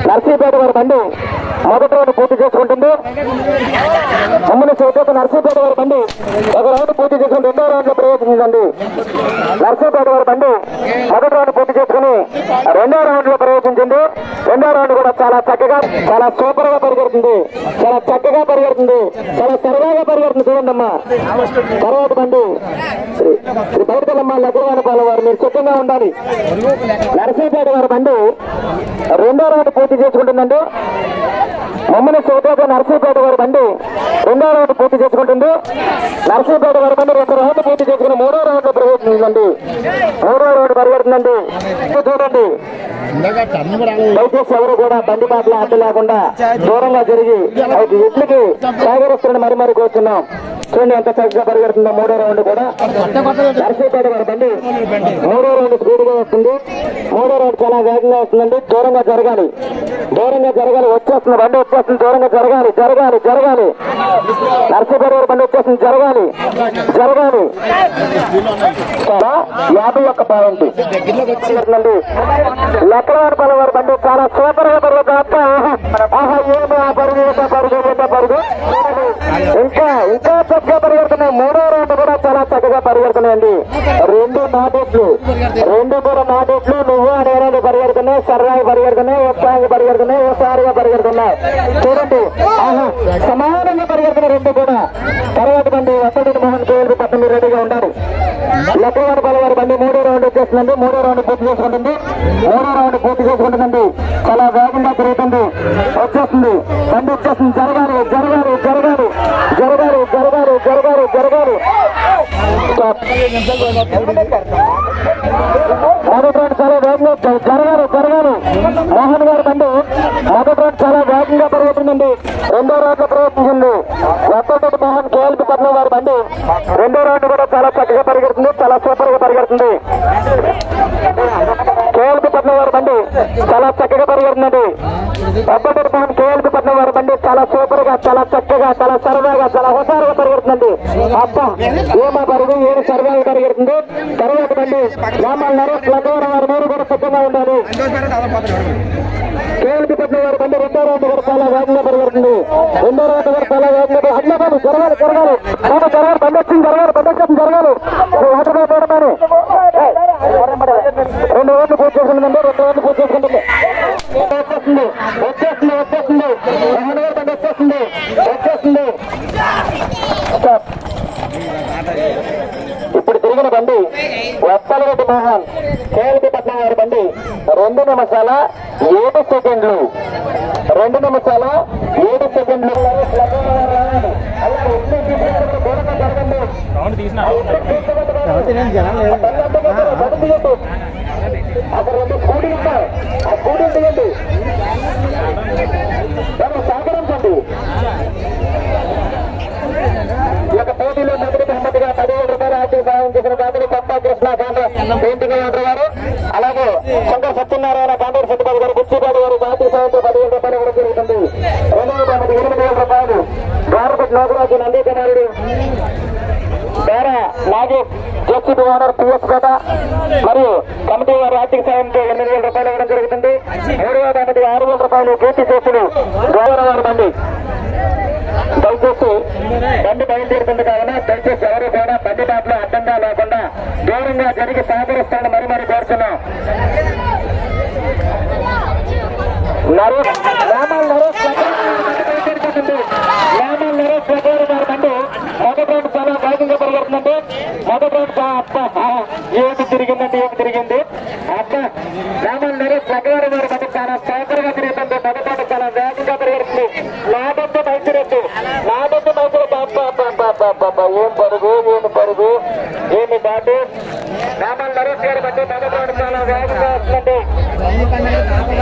నర్సీపేట వారి బండి మొదటి రౌండ్ పూర్తి చేసుకుంటుంది. మమ్మల్ని చౌకైతే నర్సీపేట వారి బండి ఒక రౌండ్ పూర్తి చేసుకుని రెండో రౌండ్ లో ప్రవేశించిందండి. నర్సీపేట వారి బండి మొదటి రౌండ్ పూర్తి చేసుకుని రెండో రౌండ్ లో ప్రవేశించింది. రెండో రౌండ్ కూడా చాలా చక్కగా చాలా సూపర్ గా పరిగెడుతుంది. చాలా చక్కగా పరిగెడుతుంది. చాలా సరదాగా పరిగెడుతుంది. చూడండి అమ్మా తర్వాత బండి శ్రీ బయటకెళ్ళమ్మ లగ్రవాణపాల వారు మీరు సిద్ధంగా ఉండాలి. నరసీపేట వారి బండి రెండో రౌండ్ పూర్తి చేసుకుంటుందండి. మమ్మల్ని చౌకైతే నరసీపేట వారి బండి రెండో రౌండ్ పూర్తి చేసుకుంటుంది. నరసీపేట వారి బండి రెండు రౌండ్ పూర్తి చేసుకుని మూడో రౌండ్ లో ప్రవేశించిందండి. మూడో రౌండ్ పరిగెడుతుందండి. చూడండి దయచేసి ఎవరు కూడా బండి పాటలు అడ్డు లేకుండా దూరంగా జరిగి ఇట్లకి సాగరిస్తున్న మరి కోరుతున్నాం. చూడండి ఎంత చక్కగా పరిగెడుతుందో. మూడో రౌండ్ కూడా నరసీపేట వారి బండి మూడో రౌండ్ స్పీడ్ గా వస్తుంది. మూడో రౌండ్ చాలా వేగంగా వస్తుందండి. దూరంగా జరగాలి. వచ్చేస్తుంది బండి వచ్చేస్తుంది. దూరంగా జరగాలి. నరసీపేట వారి బండి వచ్చేస్తుంది. జరగాలి 51 పాయింట్. లక్రవాణపాల వారి బండి చాలా సూపర్ గా పరిగెత్తా. పరుగు ఇంకా చక్కగా పరిగెడుతున్నాయి. మూడో రౌండ్ కూడా చాలా చక్కగా పరిగెడుతున్నాయండి. రెండు కూడా నాటెట్లు నువ్వు అనేరాలు పరిగెడుతున్నాయి. సర్రాయి పరిగెడుతున్నాయి. ఉత్సాహంగా పరిగెడుతున్నాయి. ఓసారిగా పరిగెడుతున్నాయి. చూడండి సమానంగా పరిగెడుతున్నాయి రెండు కూడా. తర్వాత బండి వసంత మోహన్ కేఎల్బి పట్టణం మీరు రెడీగా ఉండాలి. లక్రవాణపాల వారి బండి మూడో రౌండ్ వచ్చేస్తుందండి. మూడో రౌండ్ పూర్తి చేసుకుంటుందండి. చాలా వేగంగా తిరుగుతుంది. వచ్చేస్తుంది బండి వచ్చేస్తుంది. జరగాలి. మొదటి రౌండ్ చాలా వేగంగా జరగాలి. మోహన్ గారి బండి మొదటి రౌండ్ చాలా వేగంగా పరిగెడుతుందండి. రెండో రౌండ్ లో ప్రయత్నించింది. వసంత మోహన్ కేఎల్బి పట్నం వారి బండి రెండో రౌండ్ కూడా చాలా చక్కగా పరిగెడుతుంది. చాలా సూపర్ గా పరిగెడుతుంది. కేఎల్బి పట్నం వారి బండి చాలా చక్కగా పరిగెడుతుందండి. వసంత మోహన్ కేఎల్బి పట్నం వారి బండి చాలా సూపర్ గా చాలా చక్కగా చాలా సరదాగా చాలా హుషారుగా పరిగెడుతుందండి. అబ్బా ఏమా పరుగు ఏమి సరదాగా పరిగెడుతుంది. తర్వాత బండి రామాల నరేష్ లగ్గవరం వారి మీరు కూడా సిద్ధంగా ఉండాలి. కేఎల్బి పట్నం వారి బండి రెండో రౌండ్ కూడా చాలా వేగంగా పరిగెడుతుంది. రెండో రౌండ్ కూడా చాలా వేగంగా అన్నదాలు జరగాలి. బండి వచ్చింది. జరగాలి. రెండు రోజులు పూర్తి చేసుకుంటుందండి. వచ్చేస్తుంది. ఇప్పుడు తిరిగిన బండి వత్సలరెడ్డి మోహన్ కేఎల్బి పట్నం వారి బండి 2 నిమిషాల 7 సెకండ్లు. 2 నిమిషాల 7 సెకండ్లు. అక్కడ 2 స్కూటీ ఉంటాయి. ఆ స్కూటీ తీయండి. సహకరించండి. ఈ యొక్క పోటీలో నగదు బహుమతిగా 10,000 రూపాయలు ఆర్థిక సహాయం చేసిన దాతలు కొత్త కృష్ణ పెయింటింగ్ గారు, అలాగే శంకర్ సత్యనారాయణ కాండూరు సత్యబాబు గారు, బుచ్చిబాబు గారు ఆర్థిక సాయంతో 10,000 రూపాయలు ఇవ్వడం జరుగుతుంది. రెండవ బహుమతి 8,000 రూపాయలు గారపతి నాగరాజు నందీకుమారుడు పేర నాగేష్ జేసీబీ ఓనర్ పిఎస్ కోట మరియు కమిటీ వారి ఆర్థిక సాయంతో 8,000 రూపాయలు ఇవ్వడం జరుగుతుంది. మూడవ బహుమతి 6,000 రూపాయలు కీర్తి చేసులు గోవరవారి బండి. దయచేసి బండి బయలుదేరుతుంది కావున దయచేసి ఎవరు కూడా బండి బాటలో అడ్డంగా లేకుండా దూరంగా జరిగి సహకరిస్తాను మరి కోరుతున్నాం. నరేష్ బండి మొదటి రౌండ్ చాలా వేగంగా పరిగెడుతుందండి. మొదటి రౌండ్ ఏమి తిరిగింది. అబ్బా రామల్ నరేష్ లగ్గవారి వారి బండి చాలా సౌకర్యంగా తిరుగుతుంది. మొదటి రౌండ్ చాలా వేగంగా పరిగెడుతుంది. నాదొద్దు మైసూరెడ్డి ఏం పరుగు ఏమి దాటి రామల్ నరేష్ గారి బండి మొదటి రౌండ్ చాలా వేగంగా వస్తుందండి.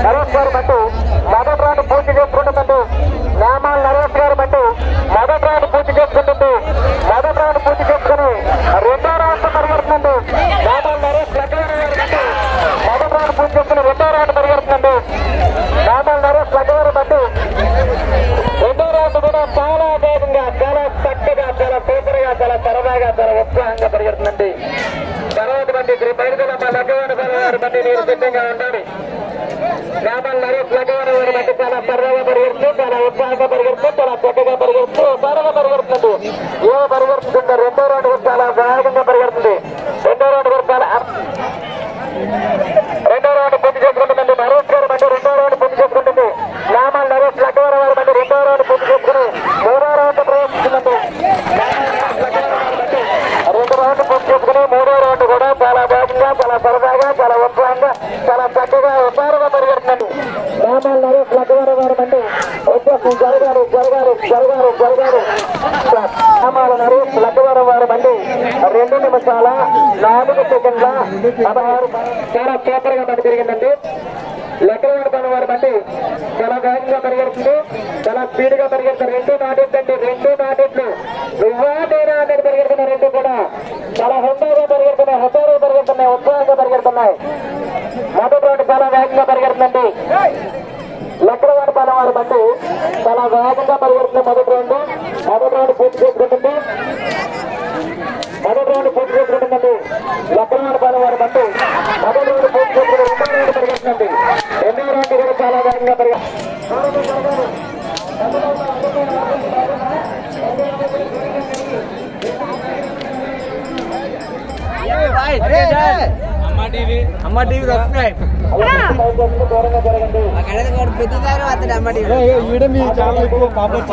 నరేష్ గారి బండి మొదటి రౌండ్ పూర్తి చేసుకుంటుందండి. రామల్ నరేష్ గారి బండి మొదటి రౌండ్ పూర్తి చేసుకుంటుంది. మొదటి రౌండ్ పూర్తి చేసుకుని రెండో రౌండ్ పరిగెడుతుందండి. రామల్ నరేష్ లగ్గవారి వారి బండి మొదటి రౌండ్ పూర్తి చేసుకుని రెండో రౌండ్ పరిగెడుతుందండి. రామల్ నరేష్ లగ్గవారి బండి రెండో రౌండ్ కూడా చాలా వేగంగా మీరు సిద్ధంగా ఉండాలి. గ్రామాల నరేష్ లగవారి వారి మధ్య చాలా సరదాగా పరిగెడుతూ, చాలా ఉత్సాహంగా పరిగెడుతూ, చాలా చక్కగా పరిగెడుతూ, ఉత్సాహంగా పరిగెడుతుంది. ఏమో పరిగెడుతుంటే రెండో రౌండ్ కూడా చాలా వేగంగా పరిగెడుతుంది. రెండో రౌండ్ కూడా చాలా రెండో రౌండ్ పూర్తి చేసుకుంటుందండి. నరేష్ గారి మధ్య రెండో రౌండ్ పూర్తి చేసుకుంటుంది. గ్రామాల నరేష్ లగవారి వారి మధ్య రెండో రౌండ్ పూర్తి చేసుకుని మూడో రౌండ్ ప్రవేశిస్తుందండి. రెండు రౌండ్ పూర్తి చేసుకుని మూడో రౌండ్ కూడా చాలా వేగంగా, చాలా సరదాగా, చాలా ఉత్సాహంగా, చాలా చక్కగా ఉత్సాహంగా పరిగెడుతుందండి. గ్రామాల నరేష్ లగవారి వారి మధ్య వచ్చేసి జరగారు జరగారు జరగారు జరగారు గ్రామాల నరేష్ లగవారి వారి మధ్య 2 నిమిషాల 4 సెకండ్ల 16 చాలా సూపర్ గా పని పెరిగిందండి. లెక్కలవాడి పని వారి బట్టి చాలా వేగంగా పరిగెడుతుంది, చాలా స్పీడ్ గా పరిగెడుతుంది. 2 నాటెట్లండి, 2 నాటెట్లు నువ్వాటేనా అనేది పరిగెడుతున్నాయి. 2 కూడా చాలా హుందాగా పరిగెడుతున్నాయి, హుందాగా పరిగెడుతున్నాయి, ఉత్సాహంగా పరిగెడుతున్నాయి. మొదటి రౌండ్ చాలా వేగంగా పరిగెడుతుందండి. లెక్కలవాడి పని వారి బట్టి చాలా వేగంగా పరిగెడుతుంది. మొదటి రౌండ్ పూర్తి చేసుకుంటుంది. మొదటి రౌండ్ పూర్తి చేసుకుంటుందండి. లెక్కలవాడి పని వారి బట్టి మొదటి రౌండ్ పూర్తి చేసుకుని రెండో రౌండ్ పరిగెడుతుందండి. రెండో రౌండ్ కూడా చాలా వేగంగా అమ్మ టీవీ సబ్స్క్రైబ్ దూరంగా జరగండి. మీ ఛానల్ ఎక్కువ పాపులర్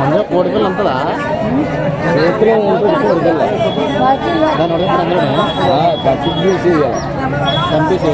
అందరూ కోడిపిల్ల అంతదా దాన్ని అడుగుతారు అందరూ చంపేసి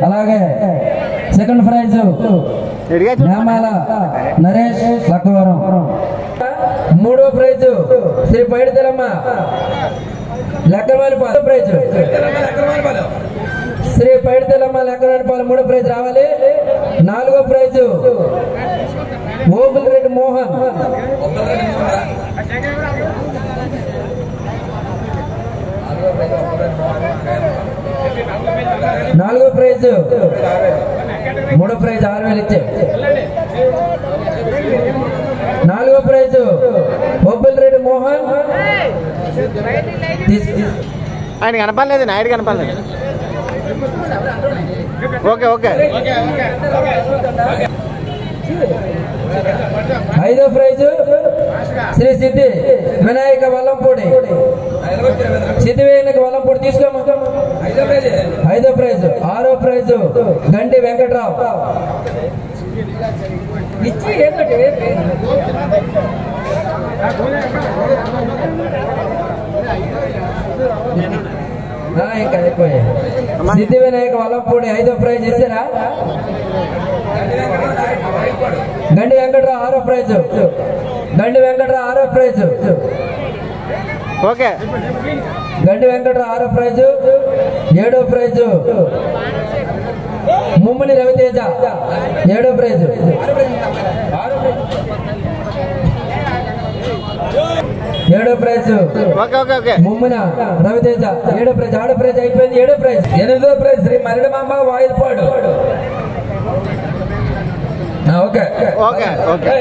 అలాగే సెకండ్ ప్రైజ్ న్యామాల నరేష్ లక్కవరం. మూడో ప్రైజ్ శ్రీ పైడితెలమ్మ లక్కవారిపాలెం ప్రైజ్ శ్రీ పైడితెలమ్మ లక్కవారిపాలెం మూడో ప్రైజ్ రావాలి. నాలుగో ప్రైజ్ ఓబుల్రెడ్డి మోహన్. నాలుగో ప్రైజ్ మూడో ప్రైజ్ 6,000 ఇచ్చే. నాలుగో ప్రైజ్ ఓబుల్రెడ్డి మోహన్. ఆయన కనపడలేదు, నాయుడు కనపడలేదు. Okay okay. ఐదో ప్రైజ్ శ్రీ సిద్ధి వినాయక వల్లంపూడి. సిద్ధి వినాయక వల్లంపూడి తీసుకోమా. ఐదో ప్రైజ్. ఆరో ప్రైజ్ గంటి వెంకట్రావు. ఇంకా అయిపోయాయి. సిద్ధి వినాయక వల్లంపూడి ఐదో ప్రైజ్ ఇస్తారా. గండి వెంకట్రావు ఆరో ప్రైజ్. గండి వెంకట్రావు ఆరో ప్రైజ్. ఓకే. గండి వెంకట్రావు ఆరో ప్రైజ్. ఏడో ప్రైజ్ ముమ్మని రవితేజ. ఏడో ప్రైజ్. ఏడో ప్రైజ్ ఓకే ఓకే ఓకే ముమ్మున రవితేజ ఏడో ప్రైజ్. ఆడో ప్రైజ్ అయిపోయింది. ఏడో ప్రైజ్. ఎనిమిదో prize Shri Maridamamba Vayilpadu. Okay okay okay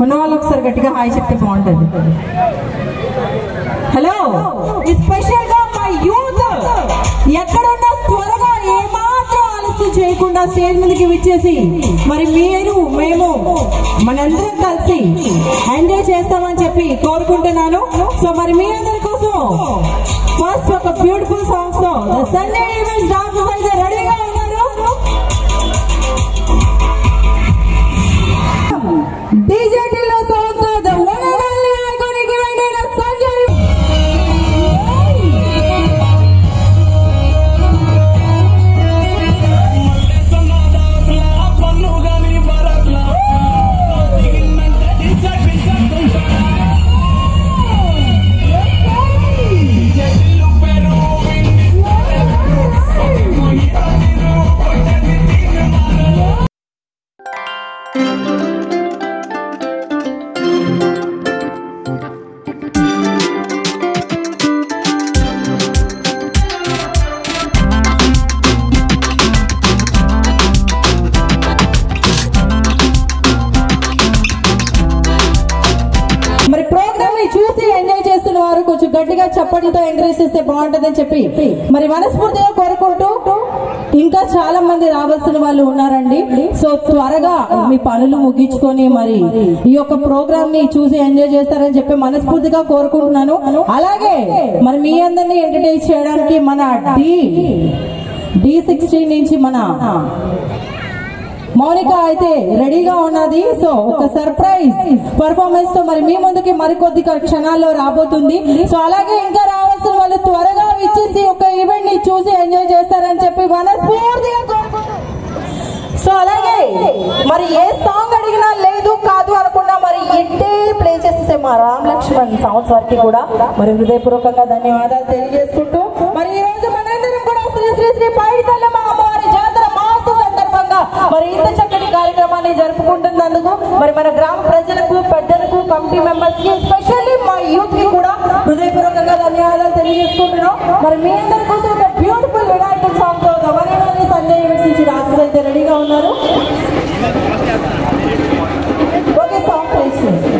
ఉన్న వాళ్ళు ఒకసారి గట్టిగా హాయ్ చెప్తే బాగుంటుంది. హలో, స్పెషల్ గా మా యూత్ ఎక్కడున్నా త్వరగా ఏమాత్రం ఆలస్యం చేయకుండా స్టేజ్ మీదకి విచ్చేసి మరి మీరు మేము మనందరం కలిసి ఎంజాయ్ చేస్తామని చెప్పి కోరుకుంటున్నాను. సో మరి మీ అందరి కోసం ఫస్ట్ ఒక బ్యూటిఫుల్ సాంగ్స్ తో సండే ఈవెంట్స్ డాన్సెస్ అయితే రెడీగా ఉన్నారు. DJ Tillo song to the one and only iconic event in Sanjay. గట్టిగా చప్పట్లతో ఎంకరేజ్ చేస్తే బాగుంటుందని చెప్పి మరి మనస్ఫూర్తిగా కోరుకుంటూ ఇంకా చాలా మంది రావాల్సిన వాళ్ళు ఉన్నారండి. సో త్వరగా మీ పనులు ముగించుకొని మరి ఈ యొక్క ప్రోగ్రామ్ ని చూసి ఎంజాయ్ చేస్తారని చెప్పి మనస్ఫూర్తిగా కోరుకుంటున్నాను. అలాగే మరి మీ అందరినీ ఎంటర్టైన్ చేయడానికి మన D16 నుంచి మన మౌనిక అయితే రెడీగా ఉన్నది. సో ఒక సర్ప్రైజ్ పర్ఫార్మెన్స్ తో మరి మీ ముందుకి మరికొద్ది క్షణాల్లో రాబోతుంది. సో అలాగే ఇంకా రావాల్సిన వాళ్ళు త్వరగా విచ్చేసి ఒక ఈవెంట్ ని చూసి ఎంజాయ్ చేస్తారని చెప్పి మనస్ఫూర్తిగా కోరుకుంటున్నాను. సో అలాగే మరి ఏ సాంగ్ అడిగినా లేదు కాదు అనకుండా మరి ఇంటే ప్లే చేస్తే మా రామ్ లక్ష్మణ్ సౌండ్స్ వారికి కూడా మరి హృదయపూర్వకంగా ధన్యవాదాలు తెలియజేసుకుంటూ మరి ఈ రోజు మనందరం కూడా శ్రీ శ్రీ శ్రీ పైడితల్లమ్మ అమ్మవారి జాతర మహోత్సవ సందర్భంగా మరి ఇంత చక్కటి కార్యక్రమాన్ని జరుపుకుంటున్నందుకు మరి మన గ్రామ ప్రజలకు, పెద్దలకు, కమిటీ మెంబర్స్ కి, ఎస్పెషల్లీ మా యూత్ కి కూడా హృదయపూర్వకంగా ధన్యవాదాలు తెలియజేసుకుంటున్నాం. మరి మీ అందరి కోసం ఒక బ్యూటిఫుల్ వినాయక సాంగ్ తో గవర్నమెంట్ సంజయ్ ఈవెంట్స్ నుంచి డాన్సర్స్ అయితే రెడీగా ఉన్నారు. ఓకే, సాంగ్ ప్లే చేయండి.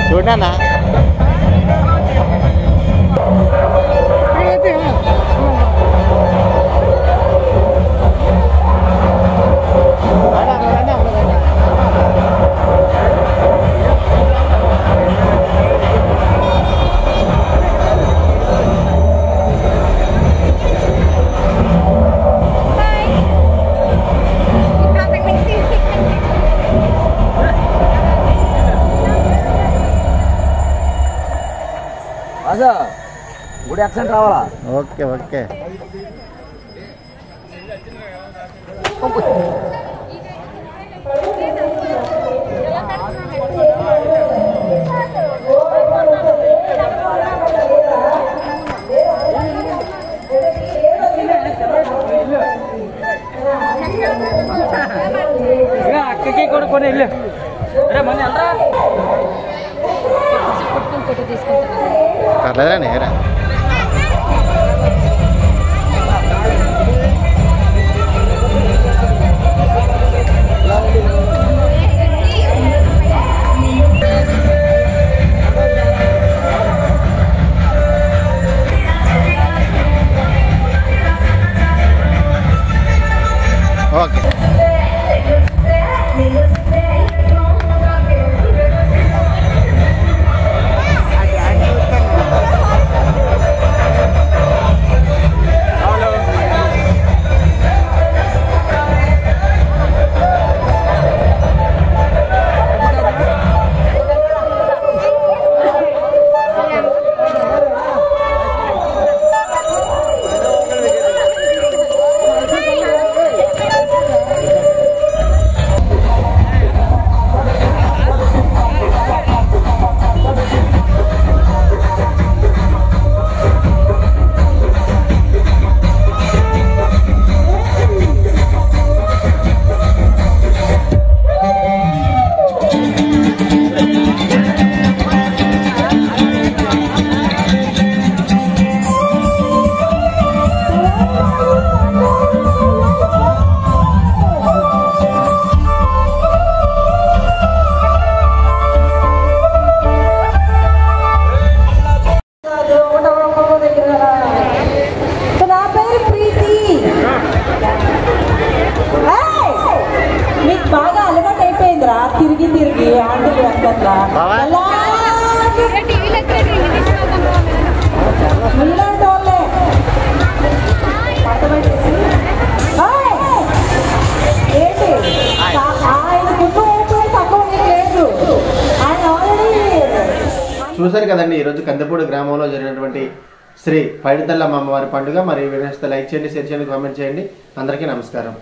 చూడనా గుడి యాక్సిడెంట్ రావాలా? ఓకే ఓకే అక్కకి కూడా కొని వెళ్ళు మన పర్లేదా నేరా ఓకే చూశారు కదండి ఈరోజు కందిపూడి గ్రామంలో జరిగినటువంటి శ్రీ పైడితల్లమ్మ అమ్మవారి పండుగ. మరి వీడియోస్ లైక్ చేయండి, షేర్ చేయండి, కామెంట్ చేయండి. అందరికీ నమస్కారం.